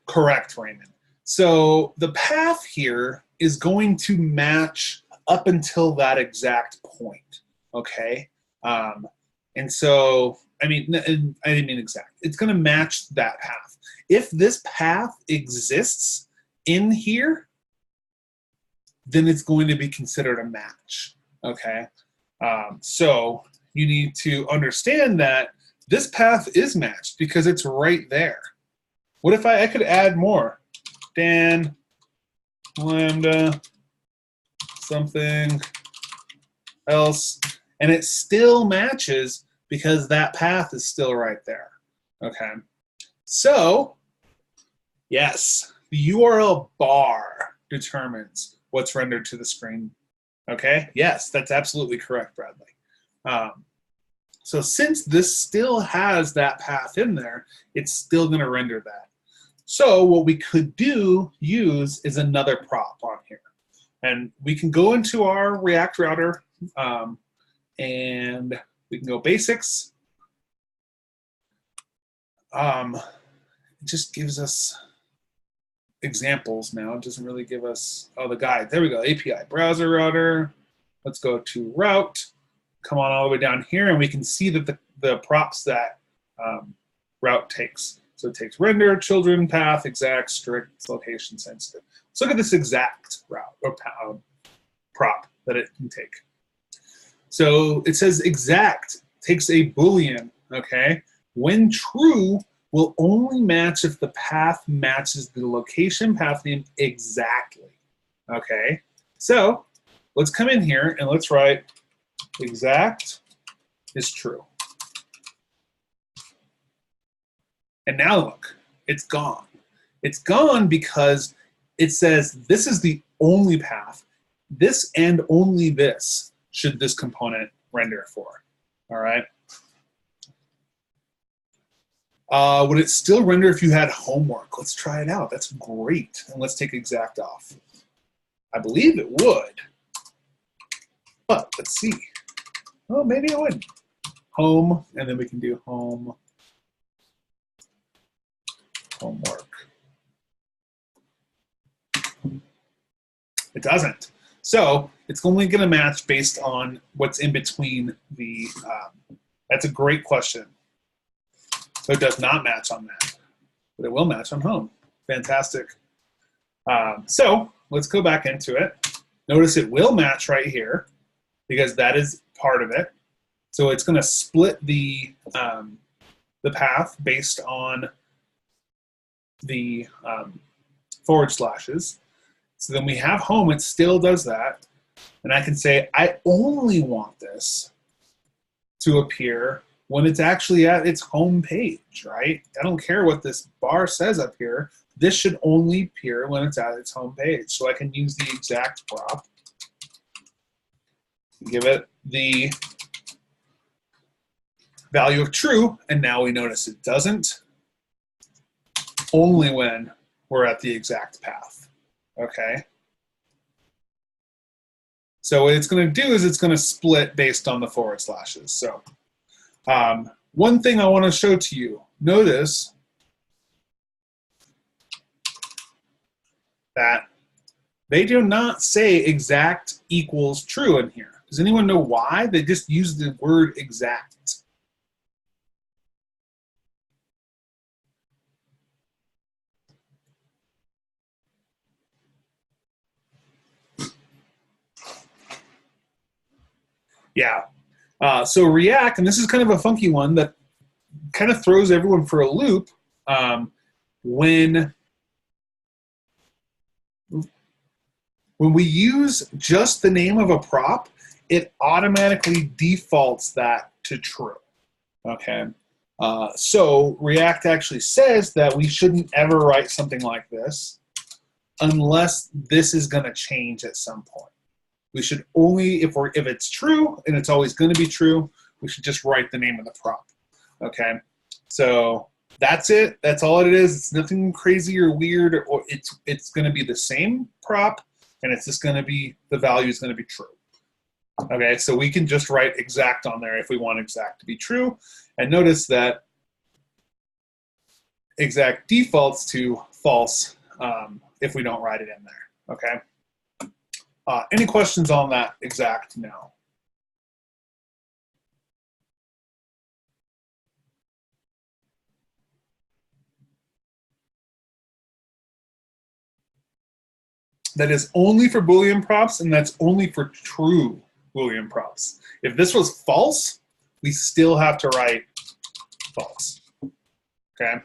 Correct, Raymond. So the path here is going to match up until that exact point, okay? And so, I mean, I didn't mean exact. It's gonna match that path. If this path exists in here, then it's going to be considered a match, okay? So you need to understand that this path is matched because it's right there. What if I could add more? Dan, lambda, something else, and it still matches because that path is still right there, okay? So, yes, the URL bar determines what's rendered to the screen, okay? Yes, that's absolutely correct, Bradley. So since this still has that path in there, it's still going to render that. So what we could use is another prop on here. And we can go into our React router and we can go basics. It just gives us examples now. It doesn't really give us, oh, the guide. There we go, API, browser router. Let's go to route. Come on all the way down here, and we can see that the props that route takes. So it takes render, children, path, exact, strict, location sensitive. Let's look at this exact route or prop that it can take. So it says exact takes a Boolean, okay? When true, will only match if the path matches the location path name exactly, okay? So let's come in here and let's write exact is true. And now look, it's gone. It's gone because it says this is the only path. This and only this should this component render for, all right? Would it still render if you had homework? Let's try it out. That's great. And let's take exact off. I believe it would. But let's see. Oh, maybe it would. Home, and then we can do homework. It doesn't. So it's only going to match based on what's in between the, that's a great question. So it does not match on that, but it will match on home. Fantastic. So let's go back into it. Notice it will match right here because that is part of it. So it's going to split the path based on the /. So then we have home, it still does that. And I can say, I only want this to appear when it's actually at its home page, right? I don't care what this bar says up here. This should only appear when it's at its home page. So I can use the exact prop, give it the value of true, and now we notice it doesn't, only when we're at the exact path, okay? So what it's going to do is it's going to split based on the forward slashes. So one thing I want to show to you, notice that they do not say exact equals true in here. Does anyone know why? They just use the word exact. Yeah. So React, and this is kind of a funky one that kind of throws everyone for a loop when we use just the name of a prop, it automatically defaults that to true, okay? So React actually says that we shouldn't ever write something like this unless this is going to change at some point. We should only, if it's true, and it's always going to be true, we should just write the name of the prop, okay? So that's it. That's all it is. It's nothing crazy or weird, or it's going to be the same prop, and it's just going to be, the value is going to be true. Okay, so we can just write exact on there if we want exact to be true. And notice that exact defaults to false if we don't write it in there, okay? Any questions on that exact now? That is only for Boolean props, and that's only for true Boolean props. If this was false, we still have to write false, okay?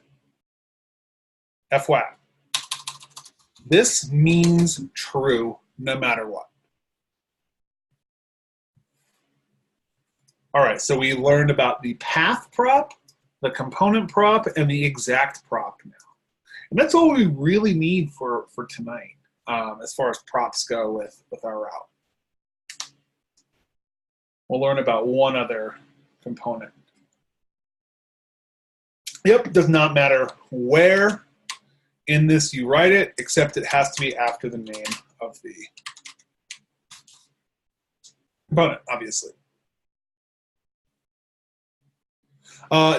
FYI. This means true no matter what. All right, so we learned about the path prop, the component prop, and the exact prop now. And that's all we really need for tonight as far as props go with our route. We'll learn about one other component. Yep, does not matter where in this you write it, except it has to be after the name of the component, obviously.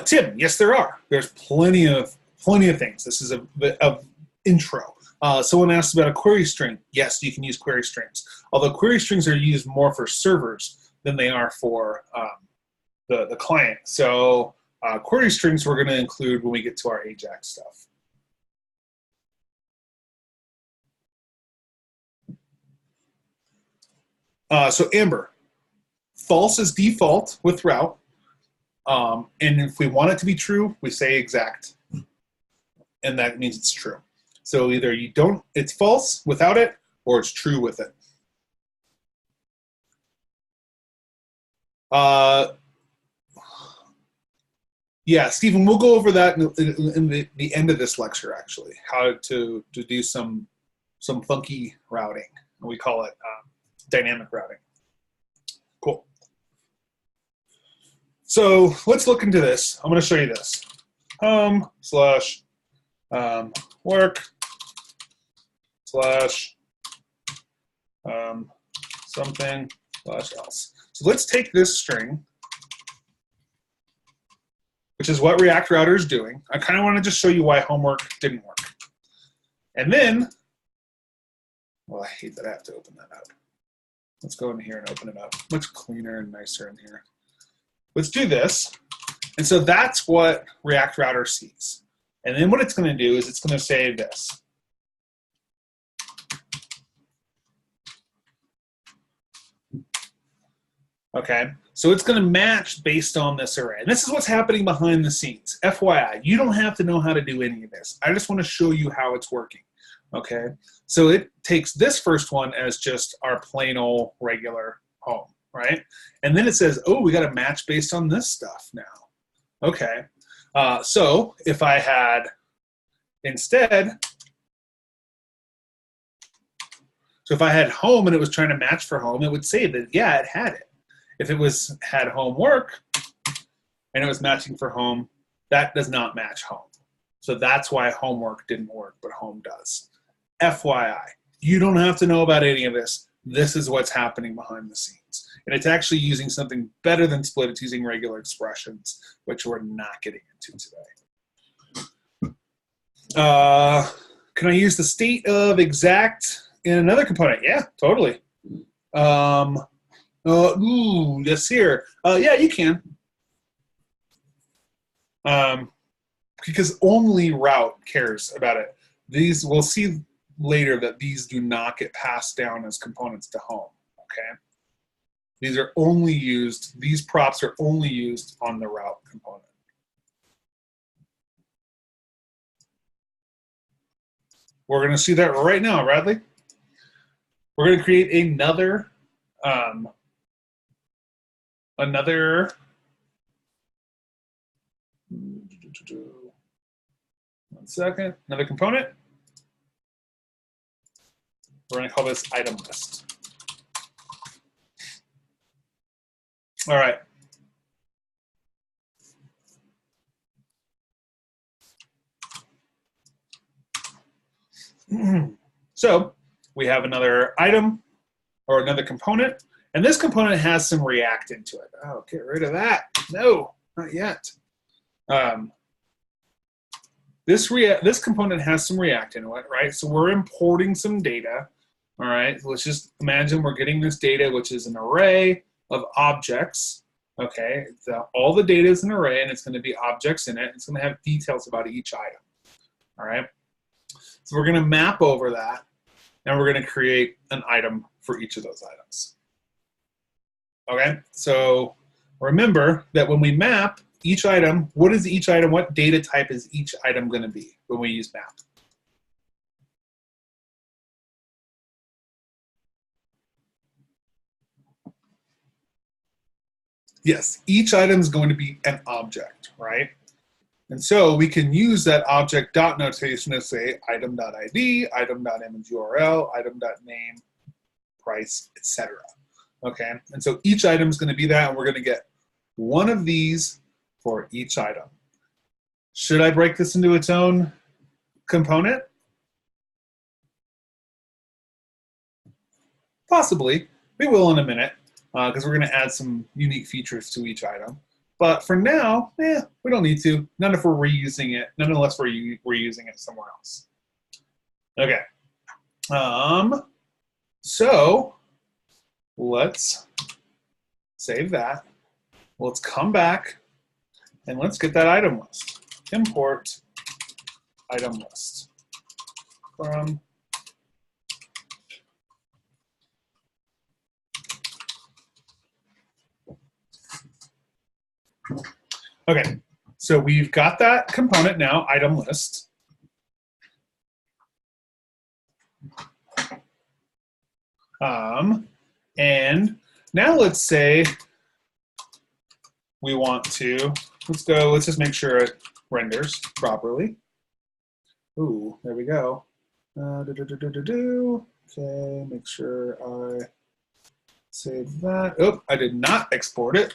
Tim, yes, there are. There's plenty of things. This is a bit of intro. Someone asked about a query string. Yes, you can use query strings. Although query strings are used more for servers than they are for the client. So query strings we're going to include when we get to our AJAX stuff. So Amber, false is default with route. And if we want it to be true, we say exact. And that means it's true. So either it's false without it, or it's true with it. Yeah, Stephen, we'll go over that in the end of this lecture, actually, how to do some funky routing. We call it dynamic routing. Cool. So let's look into this. I'm going to show you this. Home / work / something / else. So let's take this string, which is what React Router is doing. I kind of want to just show you why homework didn't work. And then, well, I hate that I have to open that up. Let's go in here and open it up. Much cleaner and nicer in here. Let's do this. And so that's what React Router sees. And then what it's going to do is it's going to say this. Okay, so it's going to match based on this array. And this is what's happening behind the scenes. FYI, you don't have to know how to do any of this. I just want to show you how it's working. Okay, so it takes this first one as just our plain old regular home, right? And then it says, oh, we got a match based on this stuff now. Okay, so if I had instead, so if I had home and it was trying to match for home, it would say that, yeah, it had it. If it had homework and it was matching for home. That does not match home. So that's why homework didn't work, but home does. FYI, you don't have to know about any of this. This is what's happening behind the scenes. And it's actually using something better than split. It's using regular expressions, which we're not getting into today. Can I use the state of exact in another component? Yeah, totally. This here. Yeah, you can. Because only route cares about it. These, we'll see later that these do not get passed down as components to home, okay? These are only used, these props are only used on the route component. We're gonna see that right now, Bradley. We're gonna create another, one second, another component. We're going to call this item list. All right. So we have another item or another component, and this component has some React into it. Oh, get rid of that. No, not yet. This component has some React into it, right? So we're importing some data. All right, so let's just imagine we're getting this data, which is an array of objects. Okay, all the data is an array, and it's going to be objects in it. It's going to have details about each item. All right, so we're going to map over that, and we're going to create an item for each of those items. Okay, so remember that when we map each item, what is each item? What data type is each item going to be when we use map? Yes, each item is going to be an object, right? And so we can use that object dot notation to say item.id, item.imageURL, item.name, price, etc. Okay, and so each item is going to be that, and we're going to get one of these for each item. Should I break this into its own component? Possibly. We will in a minute, because we're going to add some unique features to each item. But for now, we don't need to. None if we're reusing it, none unless we're reusing it somewhere else. Okay. So let's save that. Let's come back and let's get that item list. Import item list from okay, so we've got that component now, item list. And now let's say we want to, let's just make sure it renders properly. Ooh, there we go. Okay, make sure I save that. Oh, I did not export it.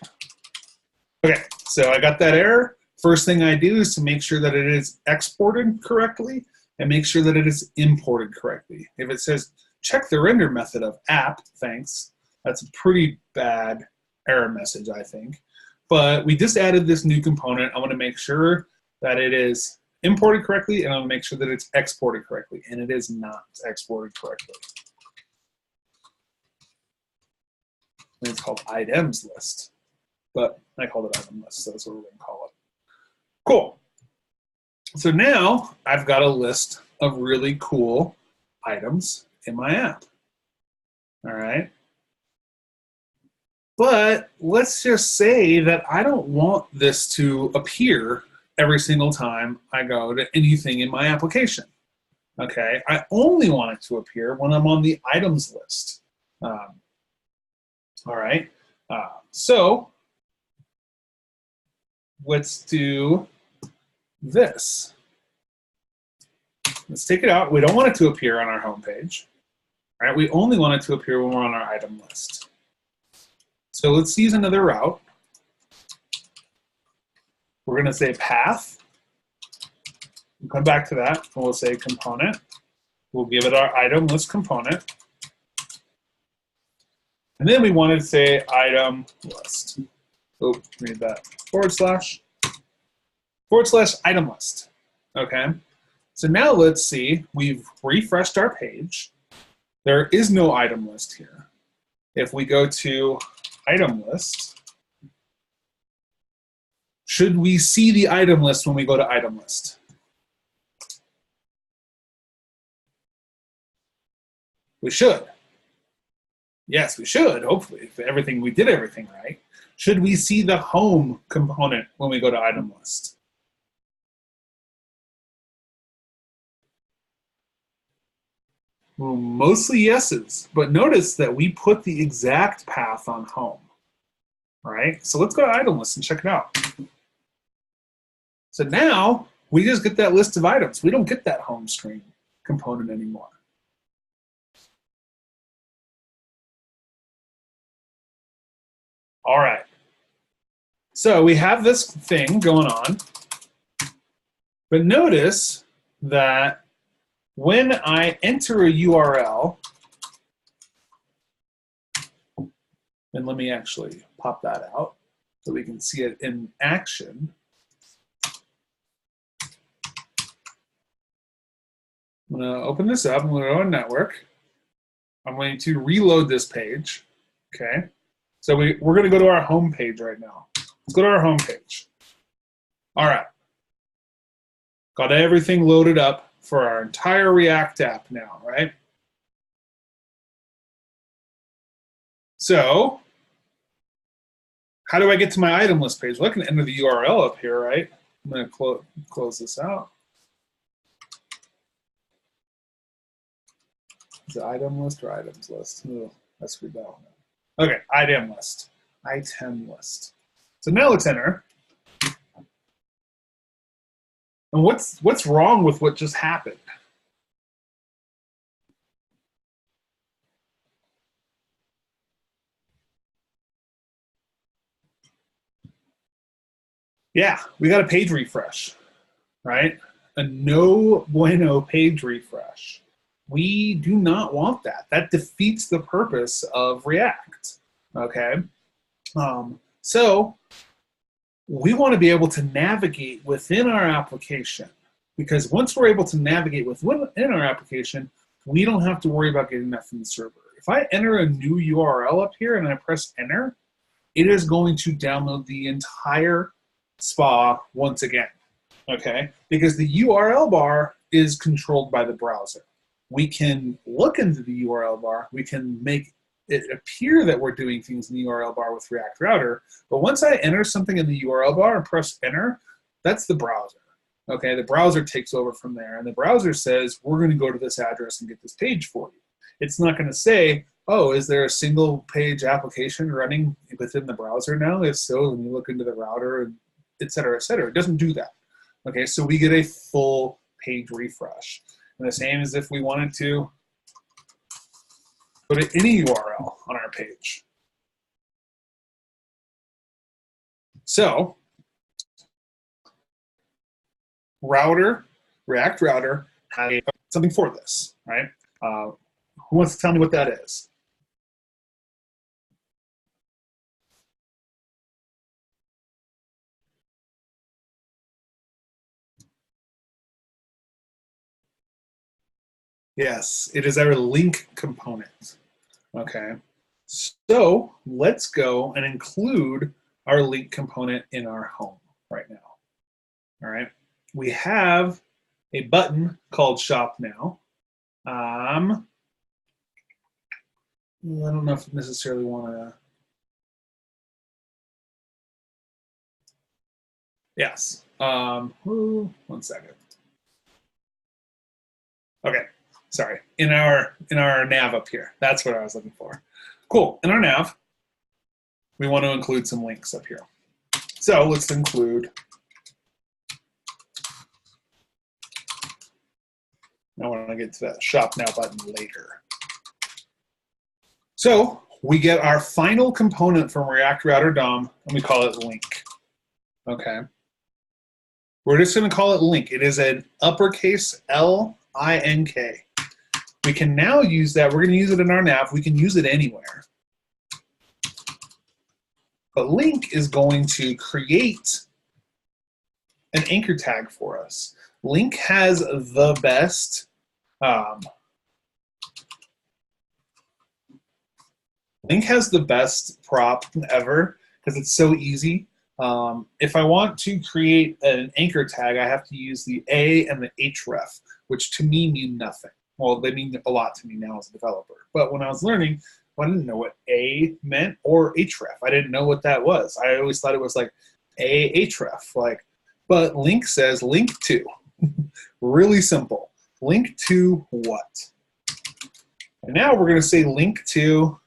Okay, so I got that error. First thing I do is to make sure that it is exported correctly and make sure that it is imported correctly. If it says check the render method of app, thanks, that's a pretty bad error message, I think. But we just added this new component. I want to make sure that it is imported correctly, and I want to make sure that it's exported correctly, and it is not exported correctly. And it's called items list, but I called it item list, so that's what we're going to call it. Cool. So now I've got a list of really cool items in my app. All right. But let's just say that I don't want this to appear every single time I go to anything in my application. Okay, I only want it to appear when I'm on the items list. All right, so let's do this. Let's take it out. We don't want it to appear on our home page. All right, we only want it to appear when we're on our item list. So let's use another route. we're going to say path. We'll come back to that, and we'll say component. We'll give it our item list component. And then we want to say item list. Oh, read that. / item list. Okay. So now let's see, we've refreshed our page. There is no item list here. If we go to item list, should we see the item list when we go to item list? We should. Yes, we should, hopefully, if we did everything right. Should we see the home component when we go to item list? Well, mostly yeses, but notice that we put the exact path on home. All right, so let's go to item list and check it out. So now we just get that list of items. We don't get that home screen component anymore. All right, so we have this thing going on, but notice that when I enter a URL, and let me actually pop that out so we can see it in action. I'm going to open this up. I'm going to go to network. I'm going to reload this page. Okay. So we're going to go to our home page right now. Let's go to our home page. All right. Got everything loaded up for our entire React app now, right? So how do I get to my item list page? Well, I can enter the URL up here, right? I'm going to close this out. Is it item list or items list? Oh, I screwed that one up. Okay, item list. Item list. So now let's enter. And what's wrong with what just happened? Yeah, we got a page refresh, right? A no bueno page refresh. We do not want that. That defeats the purpose of React, okay? So we want to be able to navigate within our application, because once we're able to navigate within our application, we don't have to worry about getting that from the server. If I enter a new URL up here and I press enter, it is going to download the entire SPA once again, okay? Because the URL bar is controlled by the browser. We can look into the URL bar, we can make it appear that we're doing things in the URL bar with React Router, but once I enter something in the URL bar and press enter, that's the browser, okay? The browser takes over from there, and the browser says, we're gonna go to this address and get this page for you. It's not gonna say, oh, is there a single page application running within the browser now? If so, then you look into the router, and et cetera, et cetera. It doesn't do that, okay? So we get a full page refresh. And the same as if we wanted to go to any URL on our page. So, React Router has something for this, right? Who wants to tell me what that is? Yes, it is our link component, okay? So let's go and include our link component in our home right now, all right? We have a button called Shop Now. I don't know if I necessarily want to. Yes. One second. Okay. Sorry. In our nav up here. That's what I was looking for. Cool. In our nav, we want to include some links up here. So let's include. I want to get to that Shop Now button later. So we get our final component from React Router DOM, and we call it link. Okay. We're just going to call it link. It is an uppercase L-I-N-K. We can now use that. We're going to use it in our nav. We can use it anywhere. But link is going to create an anchor tag for us. Link has the best prop ever because it's so easy. If I want to create an anchor tag, I have to use the A and the href, which to me mean nothing. Well, they mean a lot to me now as a developer. But when I was learning, I didn't know what A meant or href. I didn't know what that was. I always thought it was like A href. But link says link to. Really simple. Link to what? And now we're going to say link to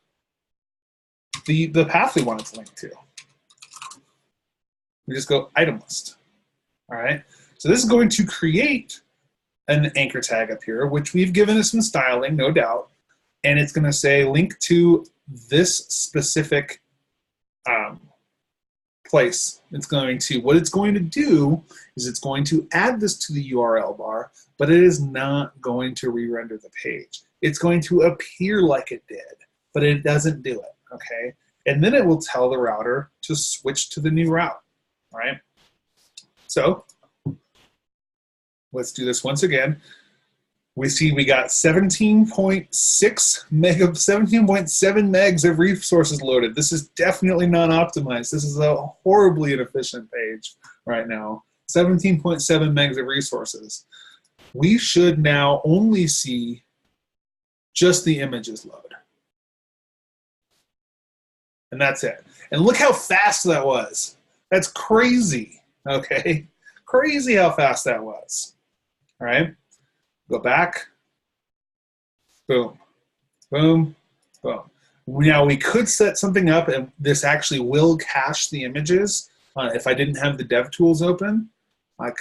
the path we want it to link to. We just go item list. All right. So this is going to create an anchor tag up here, which we've given it some styling, no doubt. And it's going to say link to this specific place. What it's going to do is it's going to add this to the URL bar, but it is not going to re-render the page. It's going to appear like it did, but it doesn't do it, okay? And then it will tell the router to switch to the new route, all right? So let's do this once again. We see we got 17.7 megs of resources loaded. This is definitely not optimized. This is a horribly inefficient page right now. 17.7 megs of resources. We should now only see just the images load. And that's it. And look how fast that was. That's crazy, okay? Crazy how fast that was, all right? Go back, boom, boom, boom. Now we could set something up and this actually will cache the images. If I didn't have the dev tools open, I'd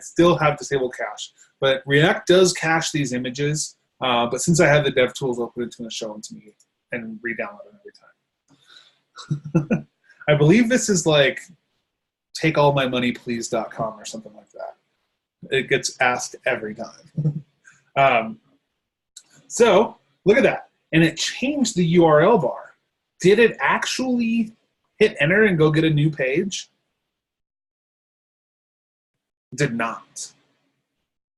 still have disable cache. But React does cache these images, but since I have the dev tools open, it's gonna show them to me and re-download them every time. I believe this is like takeallmymoneyplease.com or something like that. It gets asked every time. So look at that. And it changed the URL bar. Did it actually hit enter and go get a new page? It did not.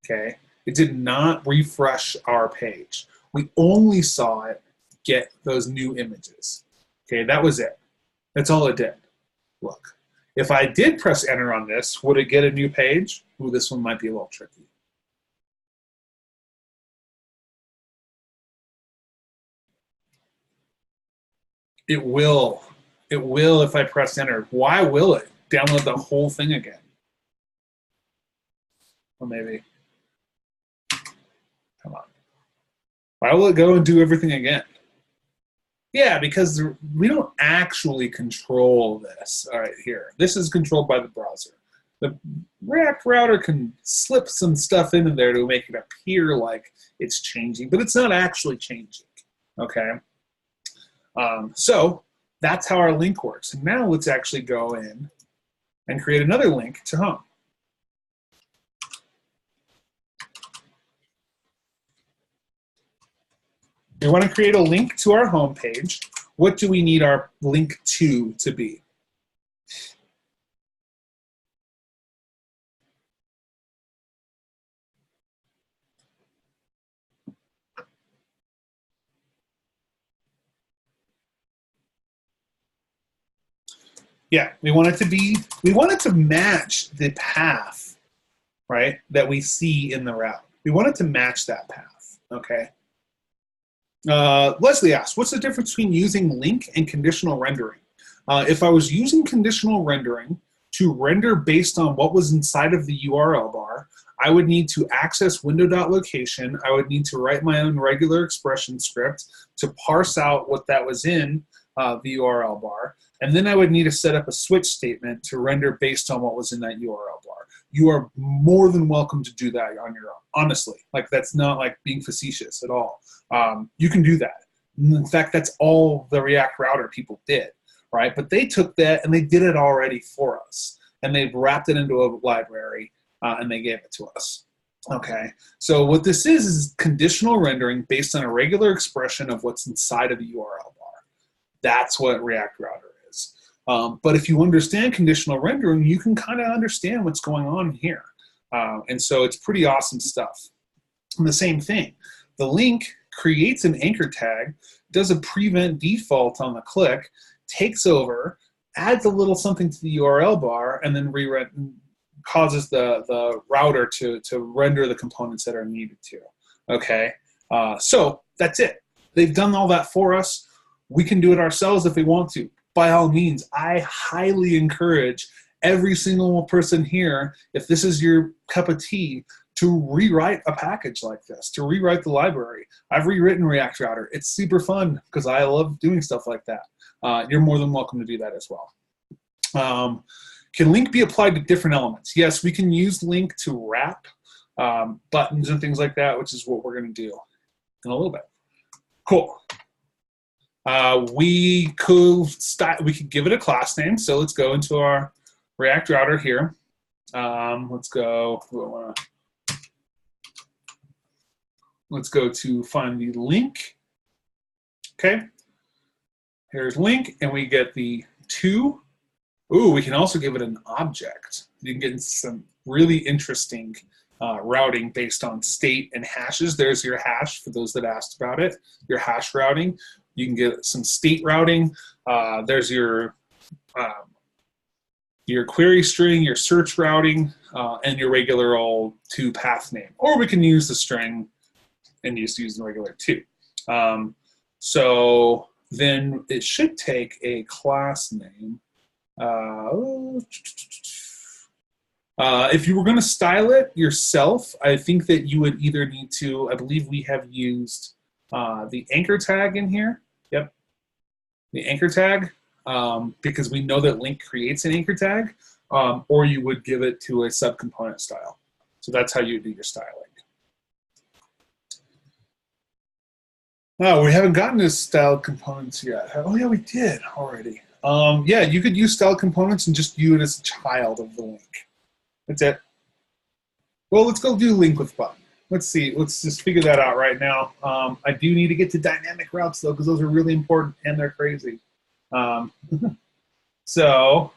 Okay. It did not refresh our page. We only saw it get those new images. Okay, that was it. That's all it did. Look. If I did press enter on this, would it get a new page? Ooh, this one might be a little tricky. It will. It will if I press enter. Why will it? Download the whole thing again. Or maybe. Come on. Why will it go and do everything again? Yeah, because we don't actually control this right here. This is controlled by the browser. The React router can slip some stuff into there to make it appear like it's changing, but it's not actually changing, okay? So that's how our link works. And now let's actually go in and create another link to home. We want to create a link to our home page. What do we need our link to be? Yeah, we want it to match the path, right, that we see in the route. We want it to match that path, okay? Leslie asked, what's the difference between using link and conditional rendering? If I was using conditional rendering to render based on what was inside of the URL bar, I would need to access window.location. I would need to write my own regular expression script to parse out what that was in the URL bar. And then I would need to set up a switch statement to render based on what was in that URL bar. You are more than welcome to do that on your own, honestly. Like, that's not like being facetious at all. You can do that. In fact, that's all the React router people did, right? But they took that and they did it already for us. and they've wrapped it into a library, and they gave it to us. Okay, so what this is conditional rendering based on a regular expression of what's inside of the URL bar. That's what React Router is. But if you understand conditional rendering, you can kind of understand what's going on here. And so it's pretty awesome stuff. And the same thing, the link creates an anchor tag, does a prevent default on the click, takes over, adds a little something to the URL bar, and then causes the router to render the components that are needed to. Okay, so that's it. They've done all that for us. We can do it ourselves if we want to. By all means, I highly encourage every single person here, if this is your cup of tea, to rewrite a package like this, to rewrite the library. I've rewritten React Router. It's super fun because I love doing stuff like that. You're more than welcome to do that as well. Can link be applied to different elements? Yes, we can use link to wrap buttons and things like that, which is what we're going to do in a little bit. Cool. We could give it a class name. So let's go into our React Router here. Let's go. Let's go to find the link. Okay. Here's link, and we get the to. Ooh, we can also give it an object. You can get some really interesting routing based on state and hashes. There's your hash for those that asked about it, your hash routing. You can get some state routing. There's your query string, your search routing, and your regular old to path name. Or we can use the string and use the regular to. So then it should take a class name. If you were going to style it yourself, I think that you would either need to, I believe we have used the anchor tag in here. Yep, the anchor tag, because we know that link creates an anchor tag, or you would give it to a subcomponent style. So that's how you do your styling. No, we haven't gotten to styled components yet. Oh yeah, we did already. Yeah, you could use styled components and just view it as a child of the link. That's it. Well, let's go do link with button. Let's see. Let's just figure that out right now. I do need to get to dynamic routes though, because those are really important and they're crazy. So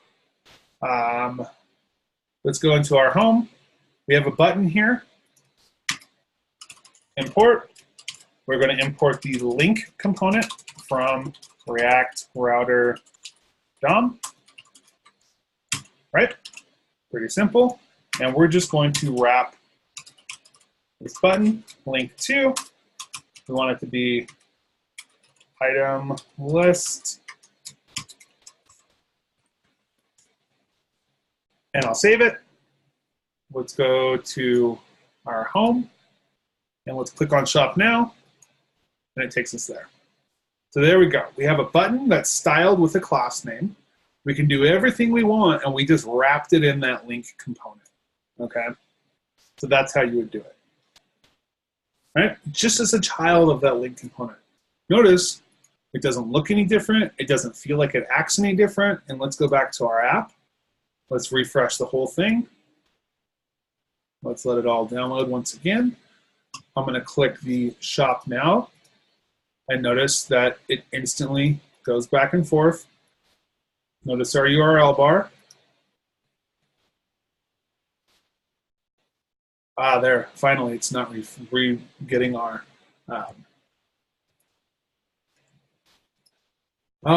let's go into our home. We have a button here. Import. We're going to import the link component from React Router DOM. Right? Pretty simple. And we're just going to wrap this button, link to. We want it to be item list. And I'll save it. Let's go to our home. And let's click on Shop Now. And it takes us there. So there we go. We have a button that's styled with a class name. We can do everything we want, and we just wrapped it in that link component. Okay? So that's how you would do it. Right? Just as a child of that link component. Notice it doesn't look any different. It doesn't feel like it acts any different. And let's go back to our app. Let's refresh the whole thing. Let's let it all download once again. I'm going to click the Shop Now. And notice that it instantly goes back and forth. Notice our URL bar. Ah, there, finally, it's not getting our, oh,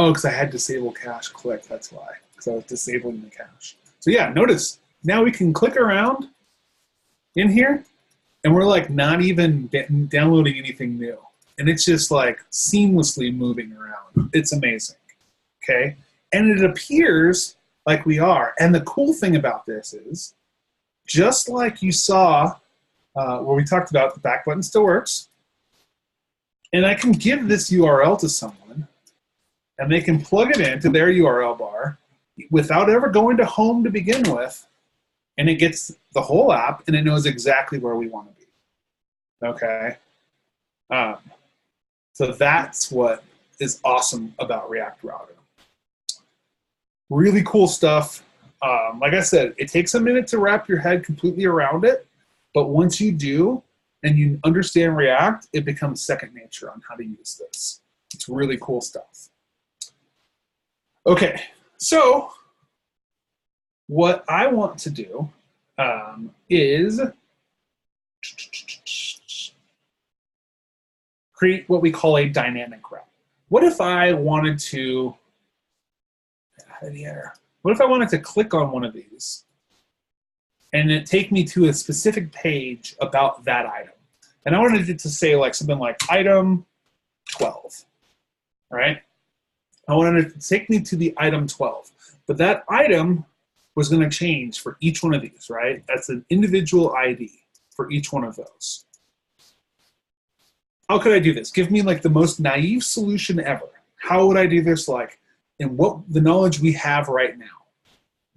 because I had disable cache click, that's why, because I was disabling the cache. So yeah, notice, now we can click around in here, and we're like not even downloading anything new. And it's just like seamlessly moving around. It's amazing, okay? And it appears like we are. And the cool thing about this is, just like you saw where we talked about the back button still works, and I can give this URL to someone, and they can plug it into their URL bar without ever going to home to begin with, and it gets the whole app, and it knows exactly where we want to be, okay? So that's what is awesome about React Router. Really cool stuff. Like I said, it takes a minute to wrap your head completely around it, but once you do and you understand React, it becomes second nature on how to use this. It's really cool stuff. Okay, so what I want to do is create what we call a dynamic route. What if I wanted to, what if I wanted to click on one of these and it take me to a specific page about that item? And I wanted it to say like something like item 12, right? I wanted it to take me to the item 12, but that item was going to change for each one of these, right? That's an individual ID for each one of those. How could I do this? Give me like the most naive solution ever. How would I do this like in what the knowledge we have right now?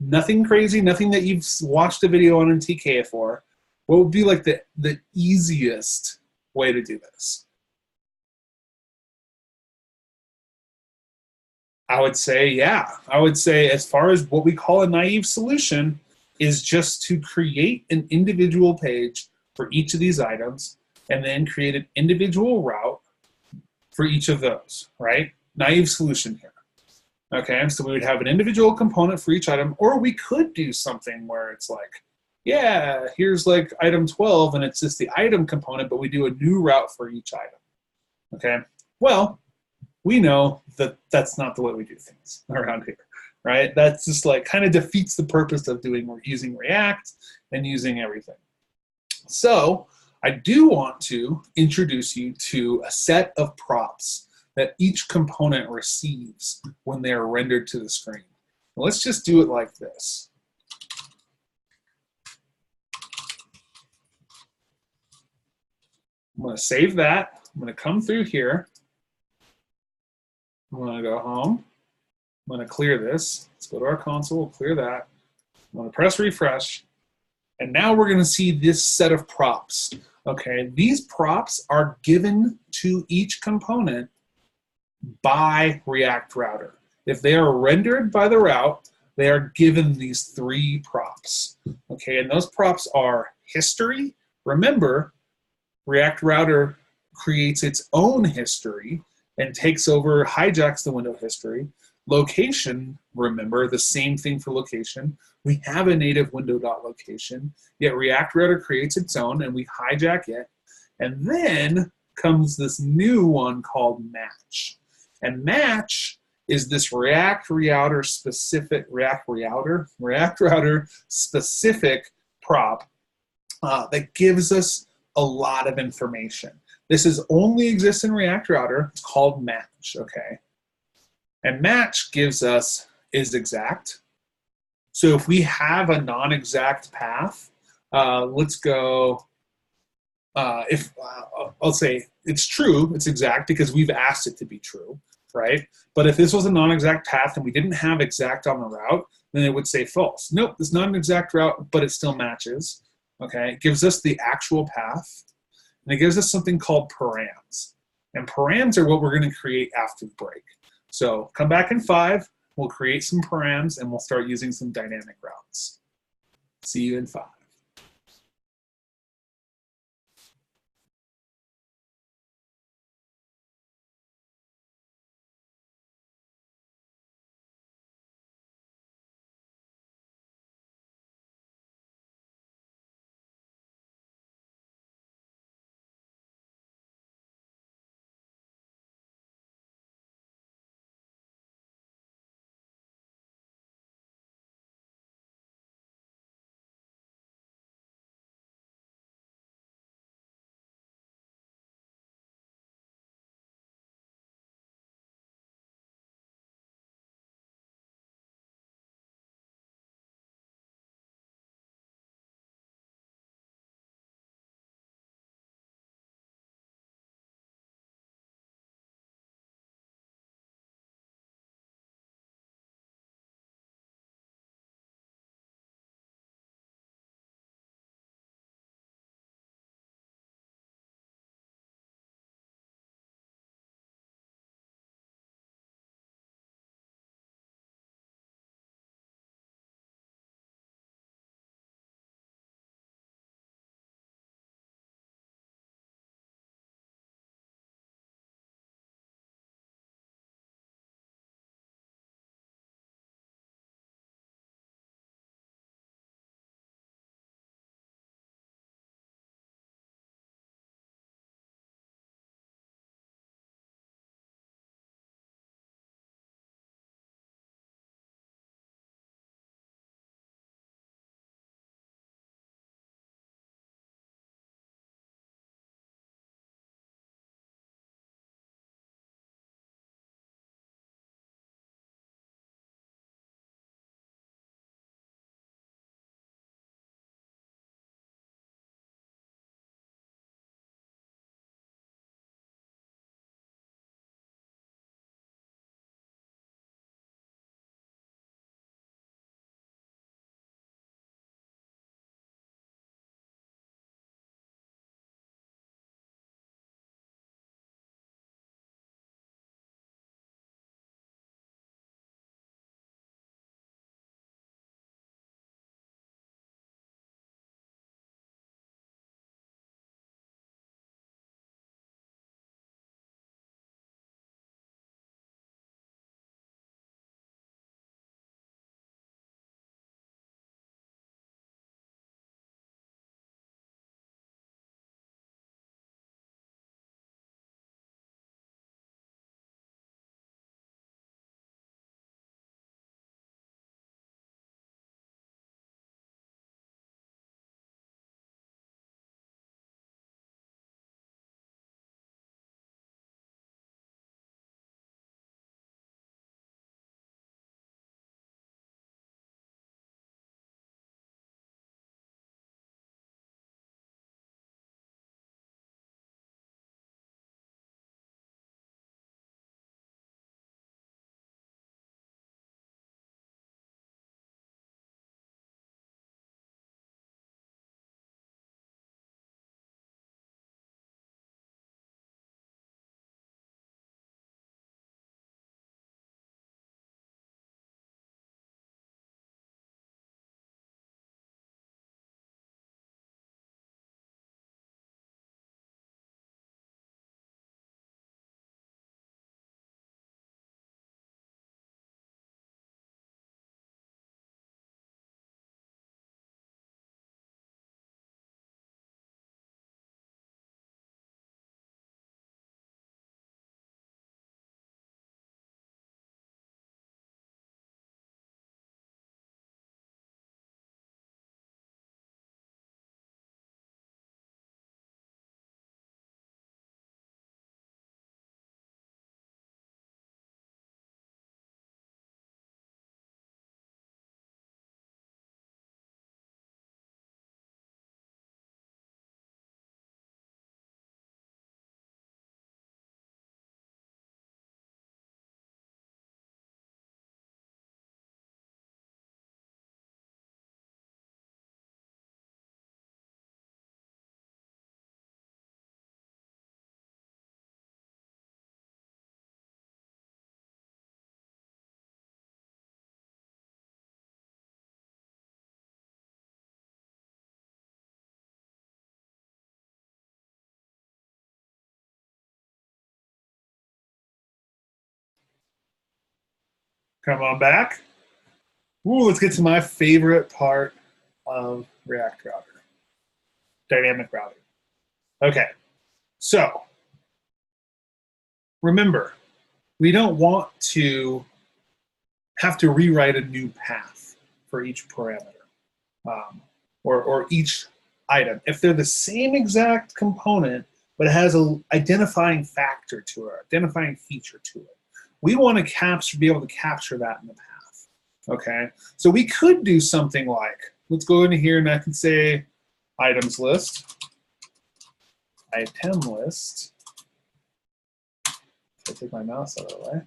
Nothing crazy, nothing that you've watched a video on in TK for. What would be like the easiest way to do this? I would say as far as what we call a naive solution is just to create an individual page for each of these items and then create an individual route for each of those, right? Naive solution here. Okay, so we would have an individual component for each item, or we could do something where it's like, yeah, here's like item 12 and it's just the item component, but we do a new route for each item. Okay, well, we know that that's not the way we do things around here, right? That's just like kind of defeats the purpose of using React and using everything. So I do want to introduce you to a set of props that each component receives when they are rendered to the screen. Let's just do it like this. I'm going to save that. I'm going to come through here. I'm going to go home. I'm going to clear this. Let's go to our console, clear that. I'm going to press refresh. And now we're going to see this set of props. Okay, these props are given to each component by React Router. If they are rendered by the route, they are given these 3 props. Okay, and those props are history. Remember, React Router creates its own history and takes over, hijacks the window history. Location, remember, the same thing for location. We have a native window.location, yet React Router creates its own and we hijack it. And then comes this new one called match. And match is this React Router specific prop that gives us a lot of information. This only exists in React Router. It's called match, okay? And match gives us is exact. So if we have a non-exact path, let's go, I'll say it's true, it's exact because we've asked it to be true, right? But if this was a non-exact path and we didn't have exact on the route, then it would say false. Nope, it's not an exact route, but it still matches, okay? It gives us the actual path, and it gives us something called params. And params are what we're gonna create after the break. So come back in 5, we'll create some params, and we'll start using some dynamic routes. See you in 5. Come on back. Ooh, let's get to my favorite part of React Router, dynamic routing. Okay, so remember, we don't want to have to rewrite a new path for each parameter or each item. If they're the same exact component, but it has an identifying factor to it, identifying feature to it, we want to be able to capture that in the path. Okay, so we could do something like, let's go into here and I can say items list, item list. I take my mouse out of the way.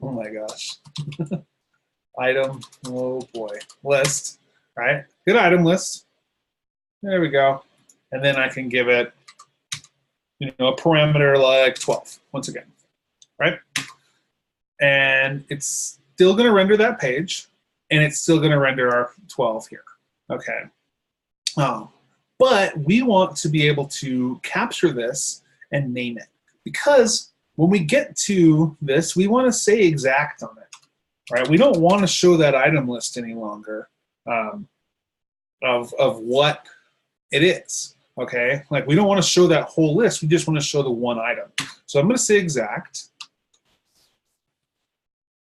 Oh my gosh. Item, oh boy, list, right? Good item list. There we go. And then I can give it, a parameter like 12, once again, right? And it's still going to render that page, and it's still going to render our 12 here, okay? But we want to be able to capture this and name it, because when we get to this, we want to say exact on it, right? We don't want to show that item list any longer of what it is, okay? Like, we don't want to show that whole list. We just want to show the one item. So I'm going to say exact.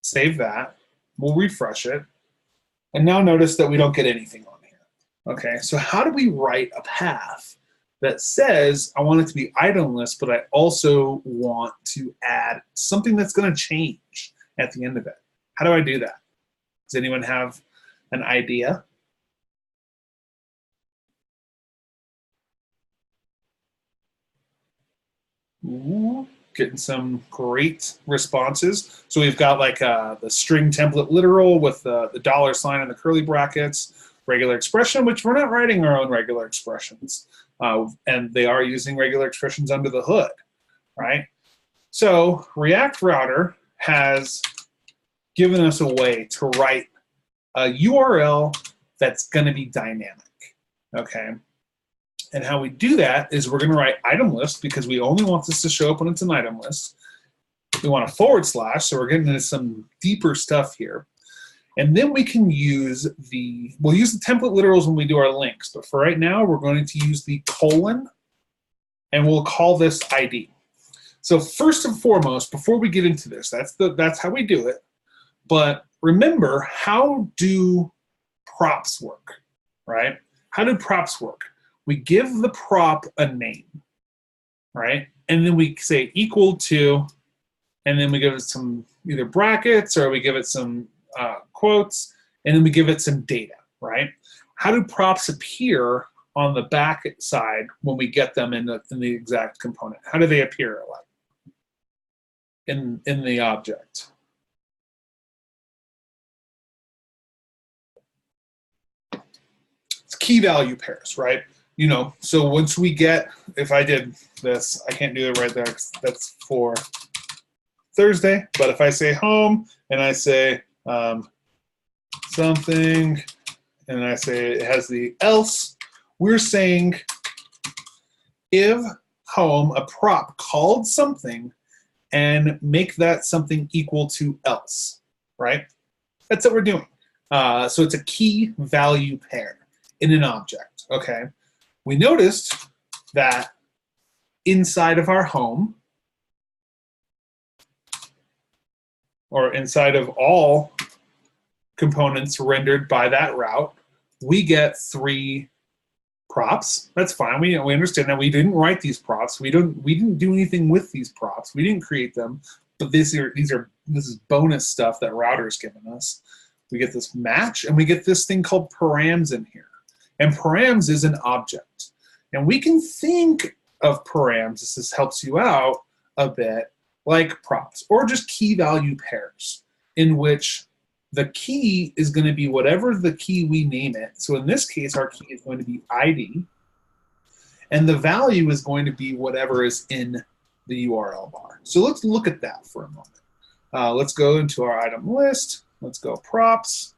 Save that. We'll refresh it. And now notice that we don't get anything on here. Okay, so how do we write a path that says I want it to be item list, but I also want to add something that's going to change at the end of it? How do I do that? Does anyone have an idea? Ooh, getting some great responses. So we've got like the string template literal with the $sign and the curly brackets, regular expression, which we're not writing our own regular expressions. And they are using regular expressions under the hood, right? So React Router has given us a way to write a URL that's going to be dynamic, okay? And how we do that is we're going to write item list, because we only want this to show up when it's an item list. We want a /, so we're getting into some deeper stuff here. And then we can use we'll use the template literals when we do our links, but for right now, we're going to use the colon, and we'll call this ID. So first and foremost, before we get into this, that's how we do it. But remember, how do props work, right? How do props work? We give the prop a name, right? And then we say equal to, and then we give it some either brackets or we give it some quotes, and then we give it some data, right? How do props appear on the back side when we get them in the exact component? How do they appear like in the object? It's key value pairs, right? So once we get, if I did this, I can't do it right there because that's for Thursday, but if I say home and I say something and I say it has the else, we're saying if home, a prop called something, and make that something equal to else, right? That's what we're doing. So it's a key value pair in an object, okay? We noticed that inside of our home, or inside of all components rendered by that route, we get 3 props. That's fine. We understand that we didn't write these props. We didn't do anything with these props. We didn't create them. But this is bonus stuff that Router's given us. We get this match, and we get this thing called params in here. And params is an object. And we can think of params, this helps you out a bit, like props, or just key value pairs, in which the key is going to be whatever the key we name it. So in this case, our key is going to be ID, and the value is going to be whatever is in the URL bar. So let's look at that for a moment. Let's go into our item list. Let's go props.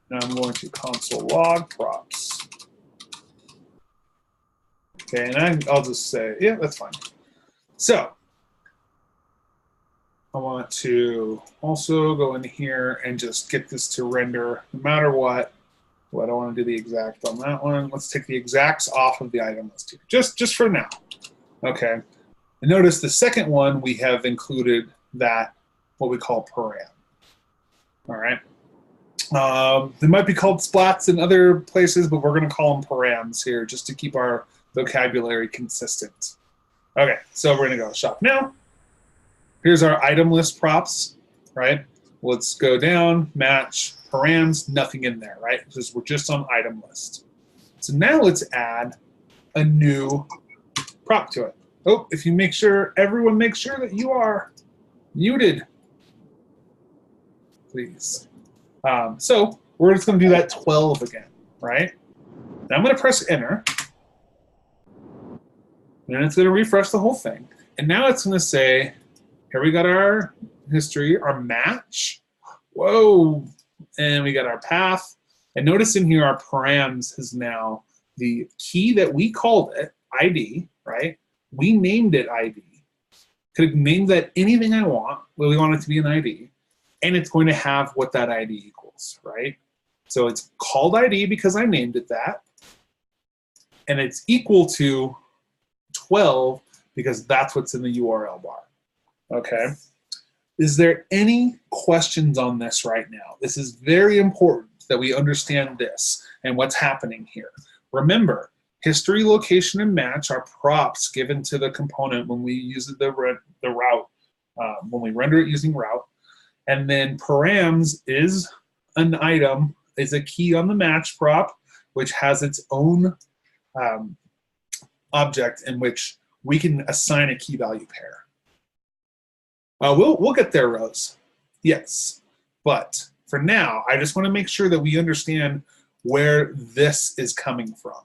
Now I'm going to console log props. Okay, and I'll just say, yeah, that's fine. So I want to also go in here and just get this to render no matter what. Well, I don't want to do the exact on that one. Let's take the exacts off of the item list here, just for now. Okay. And notice the second one, we have included that, what we call param. All right. They might be called splats in other places, but we're going to call them params here just to keep our vocabulary consistent. Okay, so we're going to go shop now. Here's our item list props, right? Let's go down, match, params, nothing in there, right? Because we're just on item list. So now let's add a new prop to it. Oh, if you make sure, everyone make sure that you are muted, please. So we're just going to do that 12 again, right? Now I'm going to press enter. And it's going to refresh the whole thing. And now it's going to say, here we got our history, our match. Whoa. And we got our path. And notice in here, our params is now the key that we called it, ID, right? We named it ID. Could have named that anything I want. Well, we want it to be an ID. And it's going to have what that ID equals, right? So it's called ID because I named it that. And it's equal to 12 because that's what's in the URL bar. Okay. Is there any questions on this right now? This is very important that we understand this and what's happening here. Remember, history, location, and match are props given to the component when we use the route, when we render it using route. And then params is an item, is a key on the match prop, which has its own object in which we can assign a key value pair. We'll get there, Rose. Yes, but for now, I just want to make sure that we understand where this is coming from.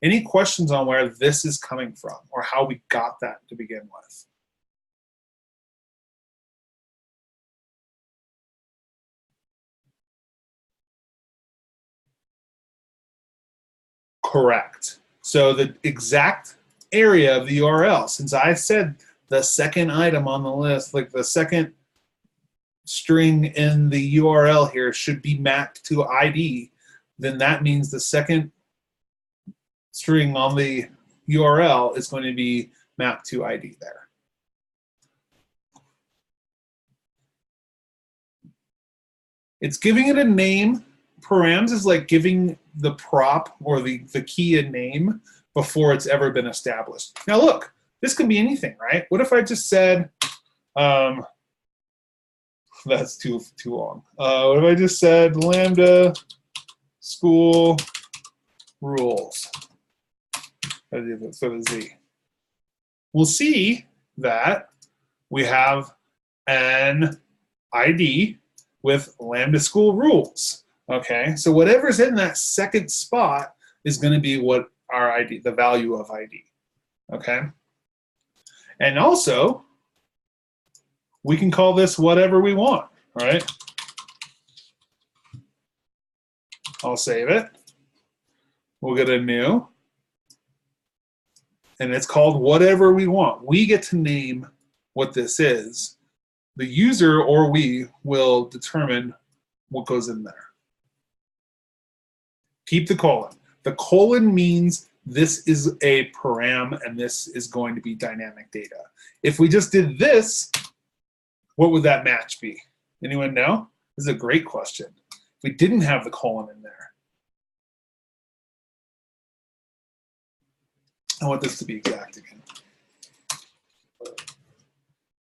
Any questions on where this is coming from or how we got that to begin with? Correct. So the exact area of the URL, since I said the second item on the list, like the second string in the URL here should be mapped to ID, then that means the second string on the URL is going to be mapped to ID there. It's giving it a name. Params is like giving the prop or the key a name before it's ever been established. Now look, this could be anything, right? What if I just said, that's too long. What if I just said lambda school rules for the Z? We'll see that we have an ID with lambda school rules. Okay, so whatever's in that second spot is going to be what our ID, the value of ID. Okay, and also we can call this whatever we want, right? I'll save it. We'll get a new, and it's called whatever we want. We get to name what this is. The user or we will determine what goes in there. Keep the colon. The colon means this is a param and this is going to be dynamic data. If we just did this, what would that match be? Anyone know? This is a great question. If we didn't have the colon in there. I want this to be exact again.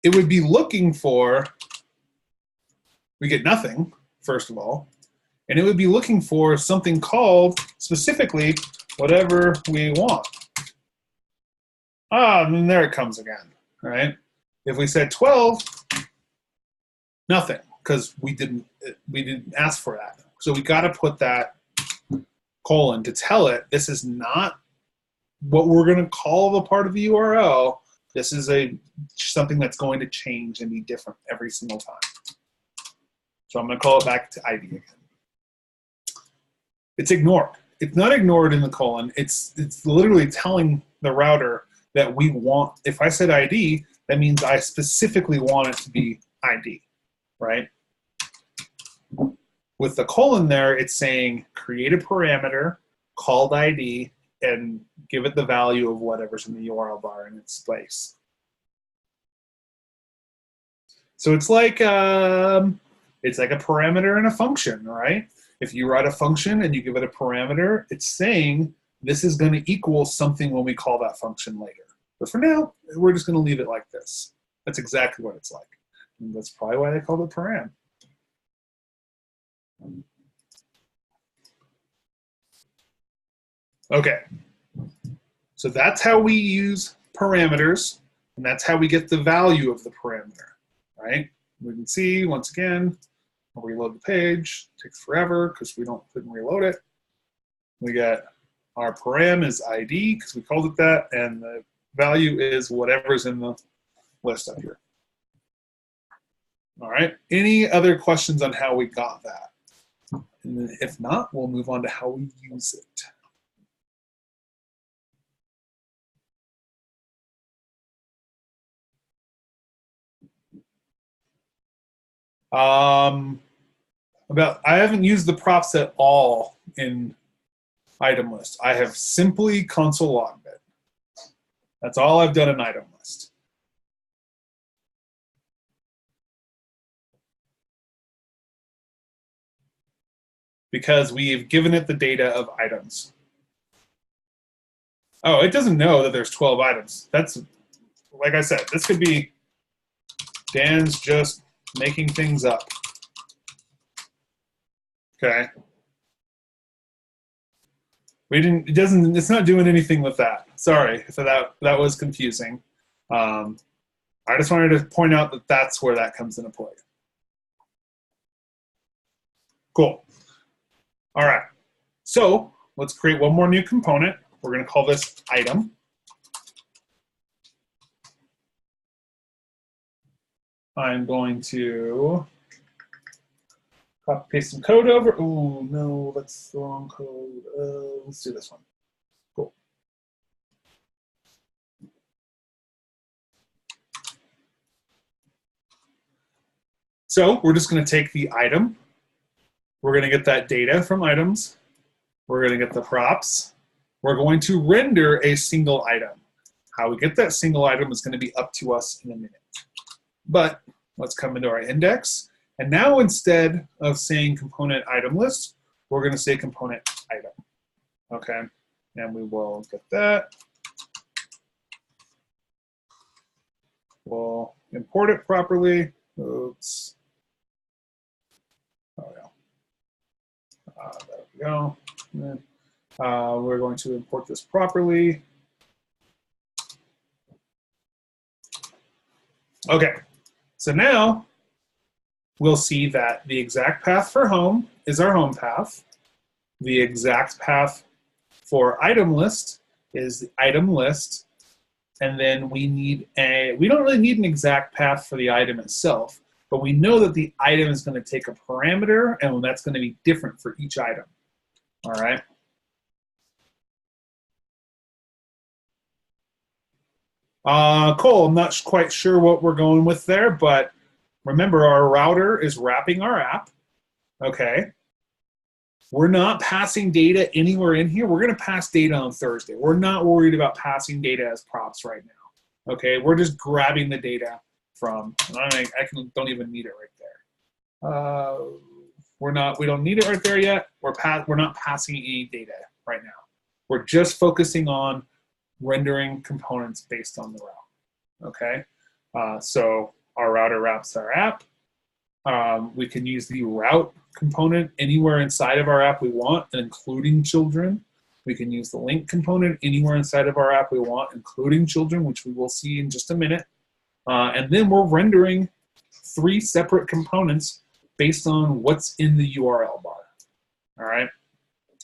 It would be looking for, we get nothing, first of all, and it would be looking for something called, specifically, whatever we want. And there it comes again, right? If we said 12, nothing, because we didn't ask for that. So we got to put that colon to tell it this is not what we're going to call the part of the URL. This is something that's going to change and be different every single time. So I'm going to call it back to ID again. It's ignored. It's not ignored in the colon. It's literally telling the router that we want, if I said ID, that means I specifically want it to be ID, right? With the colon there, it's saying create a parameter called ID and give it the value of whatever's in the URL bar in its place. So it's like a parameter in a function, right? If you write a function and you give it a parameter, it's saying this is going to equal something when we call that function later. But for now, we're just going to leave it like this. That's exactly what it's like. And that's probably why they called it param. Okay, so that's how we use parameters, and that's how we get the value of the parameter, right? We can see, once again, I'll reload the page. It takes forever because we couldn't reload it. We got our param is ID because we called it that, and the value is whatever's in the list up here. All right, any other questions on how we got that? And if not, we'll move on to how we use it. I haven't used the props at all in item list. I have simply console logged it. That's all I've done in item list. Because we've given it the data of items. Oh, it doesn't know that there's 12 items. That's, like I said, this could be Dan's just making things up. Okay. It's not doing anything with that. Sorry if that was confusing. I just wanted to point out that that's where that comes into play. Cool. All right. So let's create one more new component. We're going to call this item. I'm going to copy paste some code over. Oh no, that's the wrong code. Let's do this one. Cool. So we're just going to take the item. We're going to get that data from items. We're going to get the props. We're going to render a single item. How we get that single item is going to be up to us in a minute. But let's come into our index. And now instead of saying component item list, we're going to say component item. Okay, and we will get that. We'll import it properly. Oops. Oh, yeah. There we go. We're going to import this properly. Okay, so now we'll see that the exact path for home is our home path. The exact path for item list is the item list. And then we don't really need an exact path for the item itself, but we know that the item is going to take a parameter and that's going to be different for each item. All right. Cool, I'm not quite sure what we're going with there, but remember our router is wrapping our app, okay? We're not passing data anywhere in here. We're gonna pass data on Thursday. We're not worried about passing data as props right now, okay? We're just grabbing the data from, don't even need it right there. We don't need it right there yet. We're not passing any data right now. We're just focusing on rendering components based on the route, okay? So our router wraps our app. We can use the route component anywhere inside of our app we want, including children. We can use the link component anywhere inside of our app we want, including children, which we will see in just a minute. And then we're rendering 3 separate components based on what's in the URL bar, all right?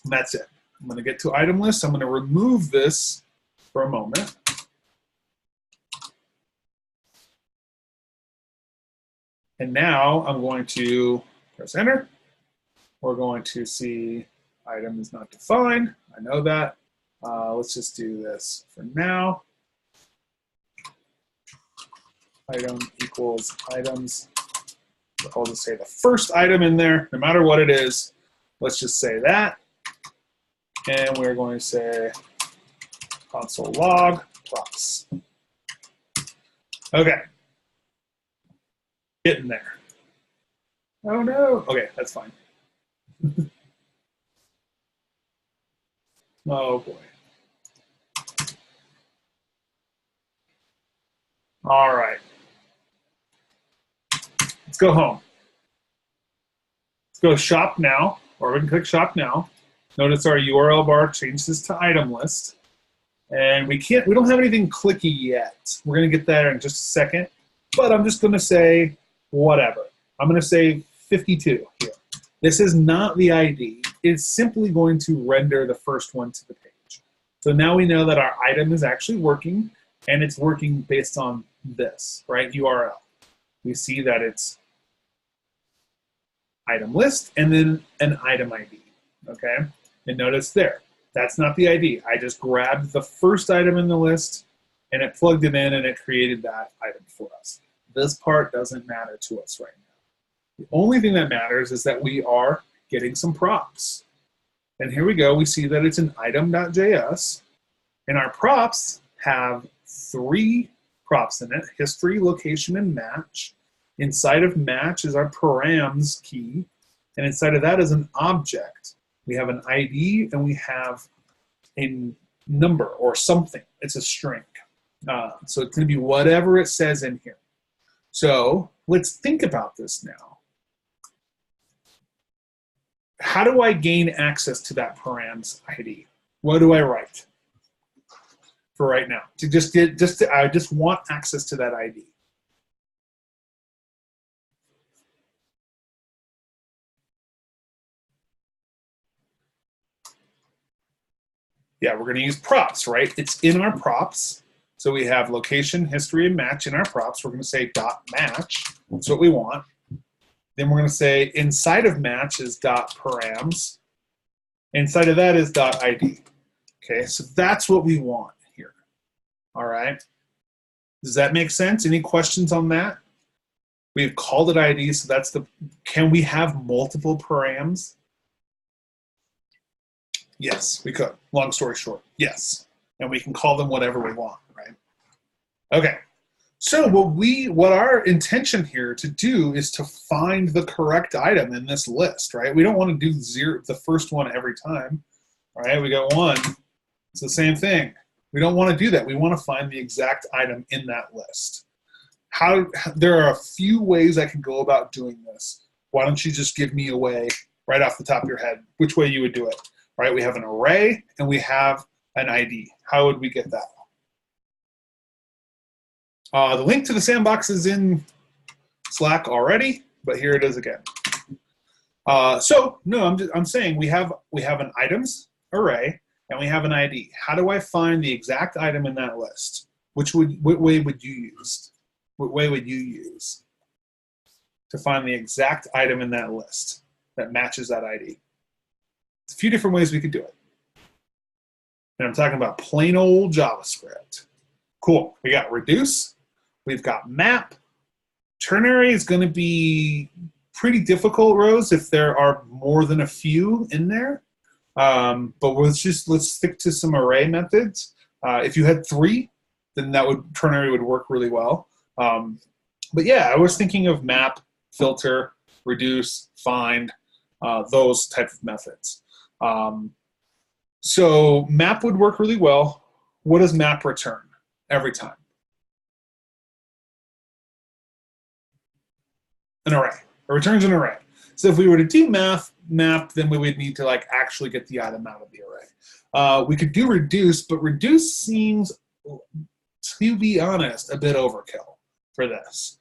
And that's it. I'm gonna get to item list. I'm gonna remove this for a moment. And now I'm going to press enter. We're going to see item is not defined. I know that. Let's just do this for now. Item equals items I'll just say the first item in there, no matter what it is. Let's just say that. And we're going to say console log props. Okay. Getting there. Oh no. Okay, that's fine. Oh boy. All right. Let's go home. Let's go shop now, or we can click shop now. Notice our URL bar changes to item list. And we don't have anything clicky yet. We're gonna get there in just a second, but I'm just gonna say whatever. I'm gonna say 52 here. This is not the ID. It's simply going to render the first one to the page. So now we know that our item is actually working, and it's working based on this, right, URL. We see that it's item list and then an item ID, okay? And notice there, that's not the ID. I just grabbed the first item in the list and it plugged it in and it created that item for us. This part doesn't matter to us right now. The only thing that matters is that we are getting some props. And here we go, we see that it's an item.js, and our props have 3 props in it: history, location, and match. Inside of match is our params key, and inside of that is an object. We have an ID and we have a number or something. It's a string. So it's going to be whatever it says in here. So let's think about this now. How do I gain access to that params ID? What do I write for right now? I just want access to that ID. Yeah, we're going to use props, right? It's in our props. So we have location, history, and match in our props. We're going to say .match. That's what we want. Then we're going to say inside of match is .params. Inside of that is .id. Okay, so that's what we want here. All right. Does that make sense? Any questions on that? We've called it ID, so that's the, can we have multiple params? Yes, we could. Long story short, yes. And we can call them whatever we want, right? Okay. So what our intention here to do is to find the correct item in this list, right? We don't want to do the first one every time, right? We got 1. It's the same thing. We don't want to do that. We want to find the exact item in that list. There are a few ways I can go about doing this. Why don't you just give me a way right off the top of your head, which way you would do it, right? We have an array and we have an ID. How would we get that? The link to the sandbox is in Slack already, but here it is again. I'm saying we have an items array and we have an ID. How do I find the exact item in that list? What way would you use? What way would you use to find the exact item in that list that matches that ID? There's a few different ways we could do it. And I'm talking about plain old JavaScript. Cool. We got reduce. We've got map. Ternary is going to be pretty difficult, Rose, if there are more than a few in there. But let's stick to some array methods. If you had 3, then ternary would work really well. But yeah, I was thinking of map, filter, reduce, find, those type of methods. So map would work really well. What does map return every time? An array. It returns an array. So if we were to do map, then we would need to actually get the item out of the array. We could do reduce, but reduce seems, to be honest, a bit overkill for this.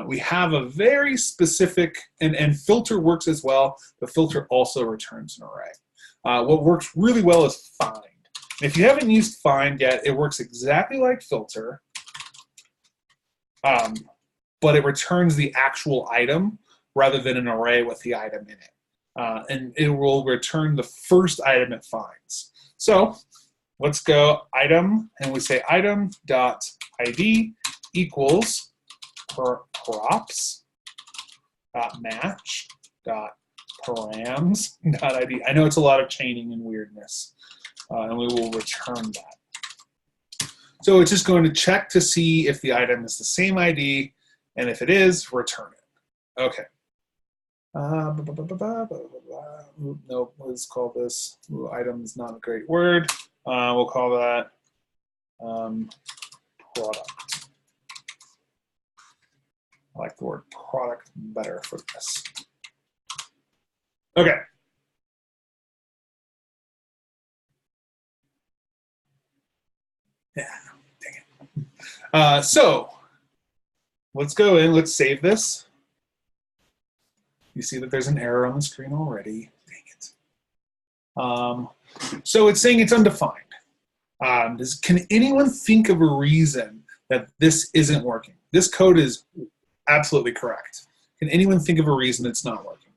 We have a very specific, and filter works as well, but filter also returns an array. What works really well is find. If you haven't used find yet, it works exactly like filter, but it returns the actual item rather than an array with the item in it. And it will return the first item it finds. So let's go item, and we say item.id equals props. match.params.id. I know it's a lot of chaining and weirdness, and we will return that. So it's just going to check to see if the item is the same ID, and if it is, return it. Okay. No, let's call this item is not a great word. We'll call that product. I like the word product better for this. Okay. Yeah, dang it. So let's go in, let's save this. You see that there's an error on the screen already. Dang it. So it's saying it's undefined. Can anyone think of a reason that this isn't working? This code is absolutely correct. Can anyone think of a reason it's not working?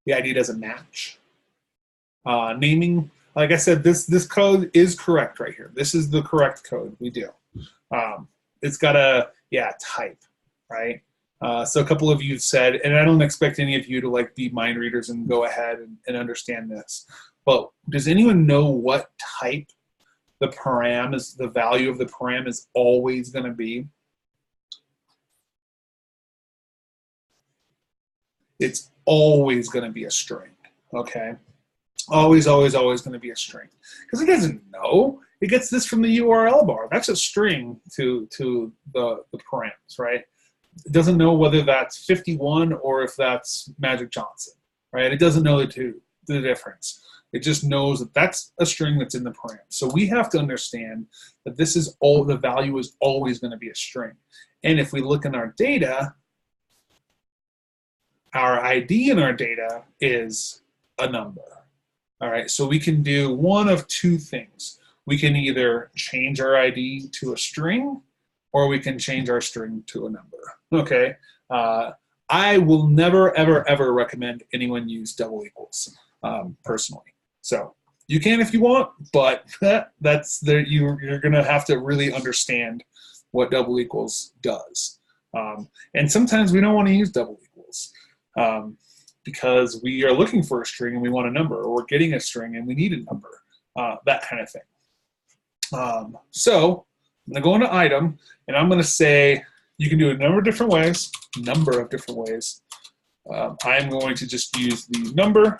The ID doesn't match. Naming, like I said, this code is correct right here. This is the correct code we do. It's got a, type, right? So a couple of you said, and I don't expect any of you to like be mind readers and go ahead and understand this, but does anyone know what type the param is, the value of the param is always going to be? It's always going to be a string, okay? Always, always, always going to be a string. Because it doesn't know. It gets this from the URL bar. That's a string to the params, right? It doesn't know whether that's 51 or if that's Magic Johnson, right? It doesn't know the difference. It just knows that that's a string that's in the param. So we have to understand that this is all, the value is always going to be a string. And if we look in our data, our ID in our data is a number. All right, so we can do one of two things. We can either change our ID to a string, or we can change our string to a number, okay? I will never, ever, ever recommend anyone use double equals, personally. So you can if you want, but that's there. You're gonna have to really understand what double equals does. And sometimes we don't want to use double equals. Because we are looking for a string and we want a number, or we're getting a string and we need a number, that kind of thing. So I'm going to go into item, and I'm going to say you can do a number of different ways. I'm going to just use the number,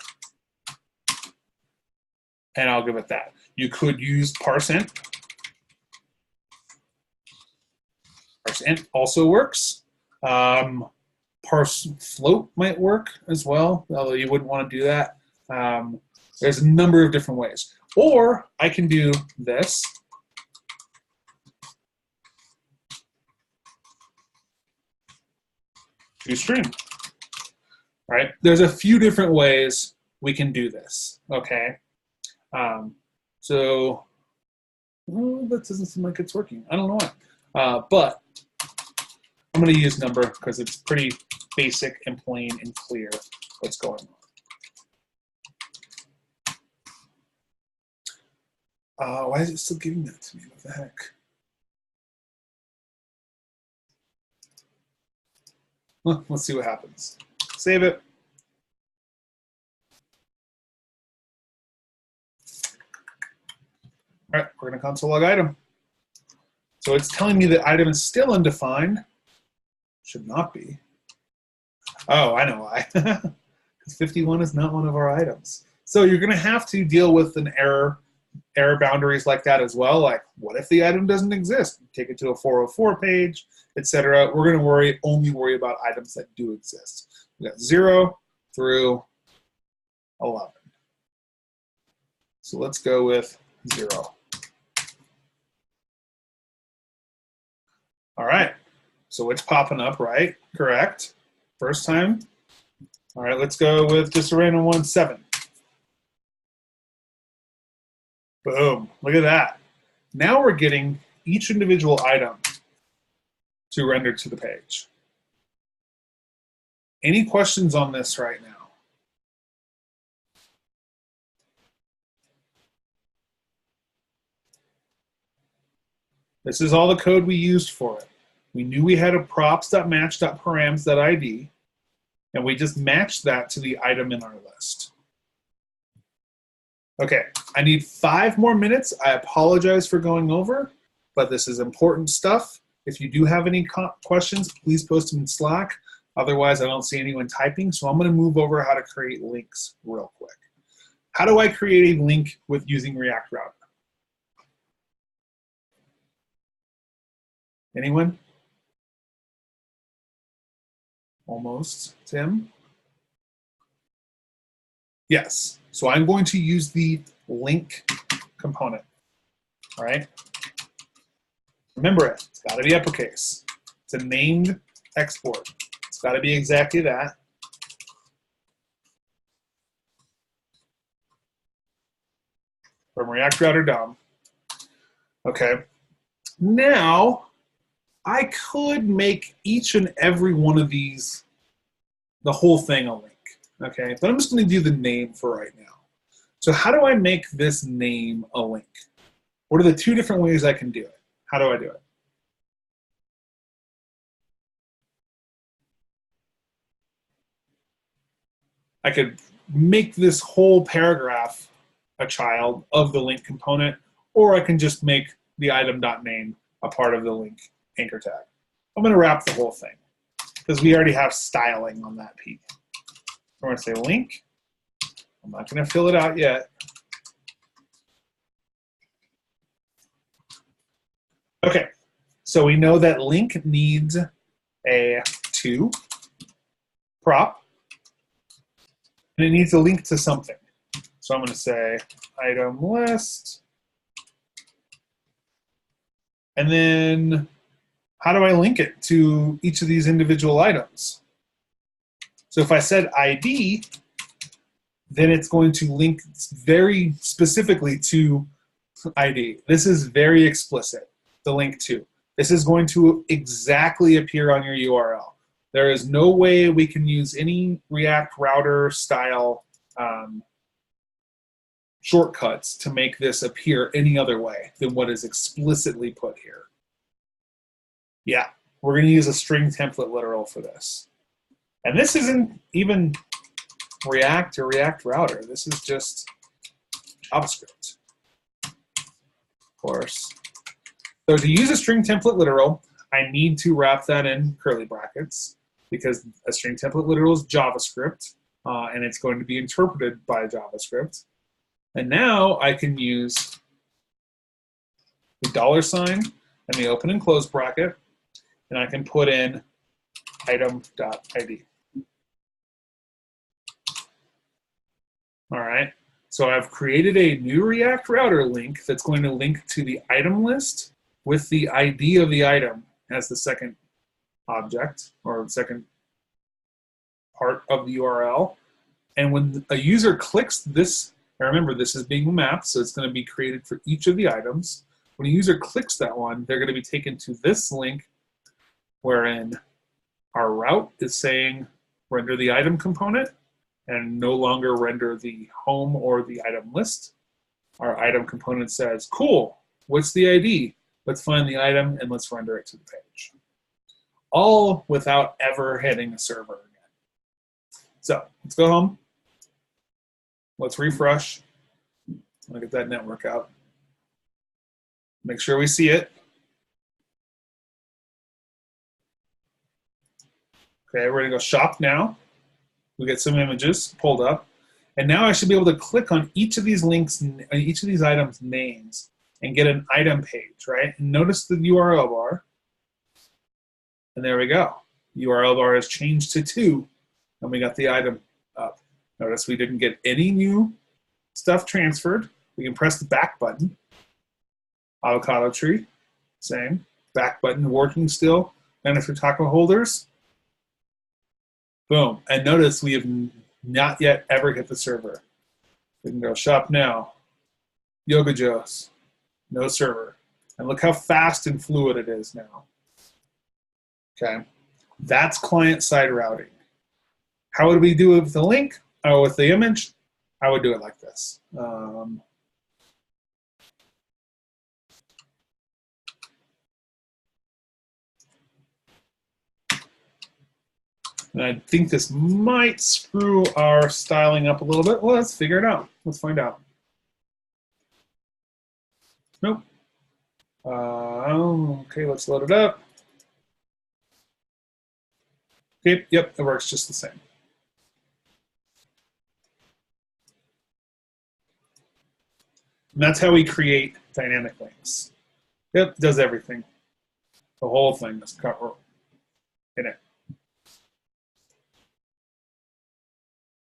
and I'll give it that. You could use parseInt. ParseInt also works. Parse float might work as well, although you wouldn't want to do that. There's a number of different ways. Or I can do this. ToString. Right? There's a few different ways we can do this. Okay. So that doesn't seem like it's working. I don't know why. But I'm going to use number because it's pretty basic and plain and clear what's going on. Why is it still giving that to me? What the heck? Well, let's see what happens. Save it. All right, we're going to console log item. So it's telling me that item is still undefined. Should not be. Oh, I know why. Because 51 is not one of our items. So you're going to have to deal with an error boundaries like that as well. Like, what if the item doesn't exist? Take it to a 404 page, etc. We're going to only worry about items that do exist. We got 0 through 11. So let's go with 0. All right. So it's popping up, right? Correct. First time. All right, let's go with just a random 1, 7. Boom. Look at that. Now we're getting each individual item to render to the page. Any questions on this right now? This is all the code we used for it. We knew we had a props.match.params.id, and we just matched that to the item in our list. Okay, I need 5 more minutes. I apologize for going over, but this is important stuff. If you do have any questions, please post them in Slack. Otherwise, I don't see anyone typing, so I'm going to move over how to create links real quick. How do I create a link with using React Router? Anyone? Almost. Tim? Yes. So I'm going to use the link component. All right? Remember it. It's got to be uppercase. It's a named export. It's got to be exactly that. From React Router DOM. Okay. Now, I could make each and every one of these, the whole thing, a link. Okay, but I'm just going to do the name for right now. So how do I make this name a link? What are the 2 different ways I can do it? How do I do it? I could make this whole paragraph a child of the link component, or I can just make the item.name a part of the link anchor tag. I'm going to wrap the whole thing because we already have styling on that piece. We're going to say link. I'm not going to fill it out yet. Okay, so we know that link needs a to prop, and it needs a link to something. So I'm going to say item list. And then how do I link it to each of these individual items? So if I said ID, then it's going to link very specifically to ID. This is very explicit, the link to. This is going to exactly appear on your URL. There is no way we can use any React Router style shortcuts to make this appear any other way than what is explicitly put here. Yeah, we're going to use a string template literal for this. And this isn't even React or React Router. This is just JavaScript, of course. So to use a string template literal, I need to wrap that in curly brackets because a string template literal is JavaScript, and it's going to be interpreted by JavaScript. And now I can use the $sign and the open and close bracket, and I can put in item.id. All right, so I've created a new React Router link that's going to link to the item list with the ID of the item as the second object or second part of the URL. And when a user clicks this, and remember this is being mapped, so it's going to be created for each of the items. When a user clicks that one, they're going to be taken to this link wherein our route is saying render the item component and no longer render the home or the item list. Our item component says, cool, what's the ID? Let's find the item and let's render it to the page. All without ever hitting a server again. So let's go home. Let's refresh. I'll get that network out. Make sure we see it. Okay, we're gonna go shop now. We get some images pulled up. And now I should be able to click on each of these links, each of these items' names, and get an item page, right? And notice the URL bar. And there we go. URL bar has changed to 2, and we got the item up. Notice we didn't get any new stuff transferred. We can press the back button. Avocado tree, same. Back button working still. And if we're talking holders, boom. And notice we have not yet ever hit the server. We can go shop now. Yoga Joe's, no server. And look how fast and fluid it is now. Okay, that's client-side routing. How would we do it with the link? Oh, with the image? I would do it like this. And I think this might screw our styling up a little bit. Well, let's figure it out. Let's find out. Nope. Okay, let's load it up. Okay, yep, it works just the same. And that's how we create dynamic links. Yep, does everything. The whole thing is covered in it.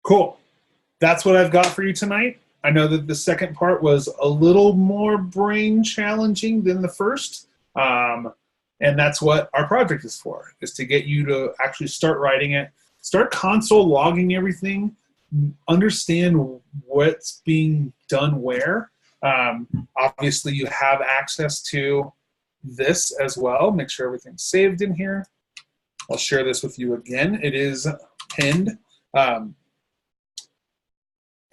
Cool. That's what I've got for you tonight. I know that the second part was a little more brain challenging than the first. And that's what our project is for, is to get you to actually start writing it, start console logging everything, understand what's being done where. Obviously, you have access to this as well. Make sure everything's saved in here. I'll share this with you again. It is pinned.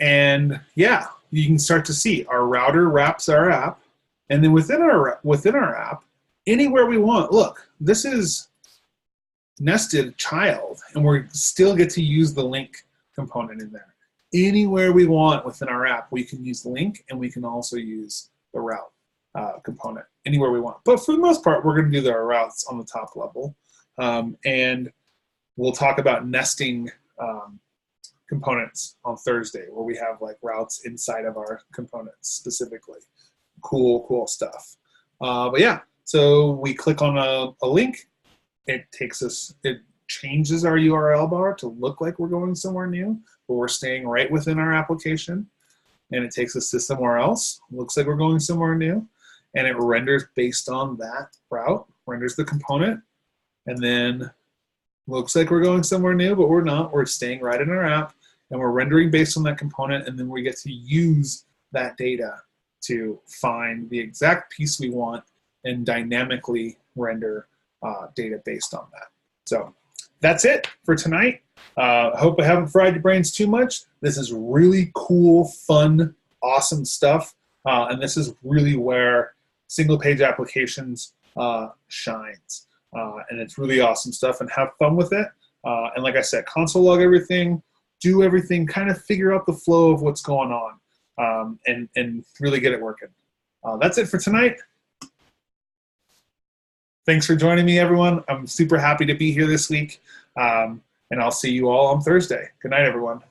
And yeah, you can start to see our router wraps our app. And then within our app, anywhere we want, look, this is nested child, and we still get to use the link component in there. Anywhere we want within our app, we can use the link, and we can also use the route component anywhere we want. But for the most part, we're going to do our routes on the top level. And we'll talk about nesting components on Thursday, where we have like routes inside of our components specifically. Cool stuff. But yeah, so we click on a link. It changes our URL bar to look like we're going somewhere new, but we're staying right within our application. And it takes us to somewhere else. Looks like we're going somewhere new. And it renders based on that route, renders the component, and then looks like we're going somewhere new, but we're not. We're staying right in our app, and we're rendering based on that component, and then we get to use that data to find the exact piece we want and dynamically render data based on that. So that's it for tonight. Hope I haven't fried your brains too much. This is really cool, fun, awesome stuff. And this is really where single page applications shines. And it's really awesome stuff, and have fun with it. And like I said, console log everything, do everything, kind of figure out the flow of what's going on, and really get it working. That's it for tonight. Thanks for joining me, everyone. I'm super happy to be here this week. And I'll see you all on Thursday. Good night, everyone.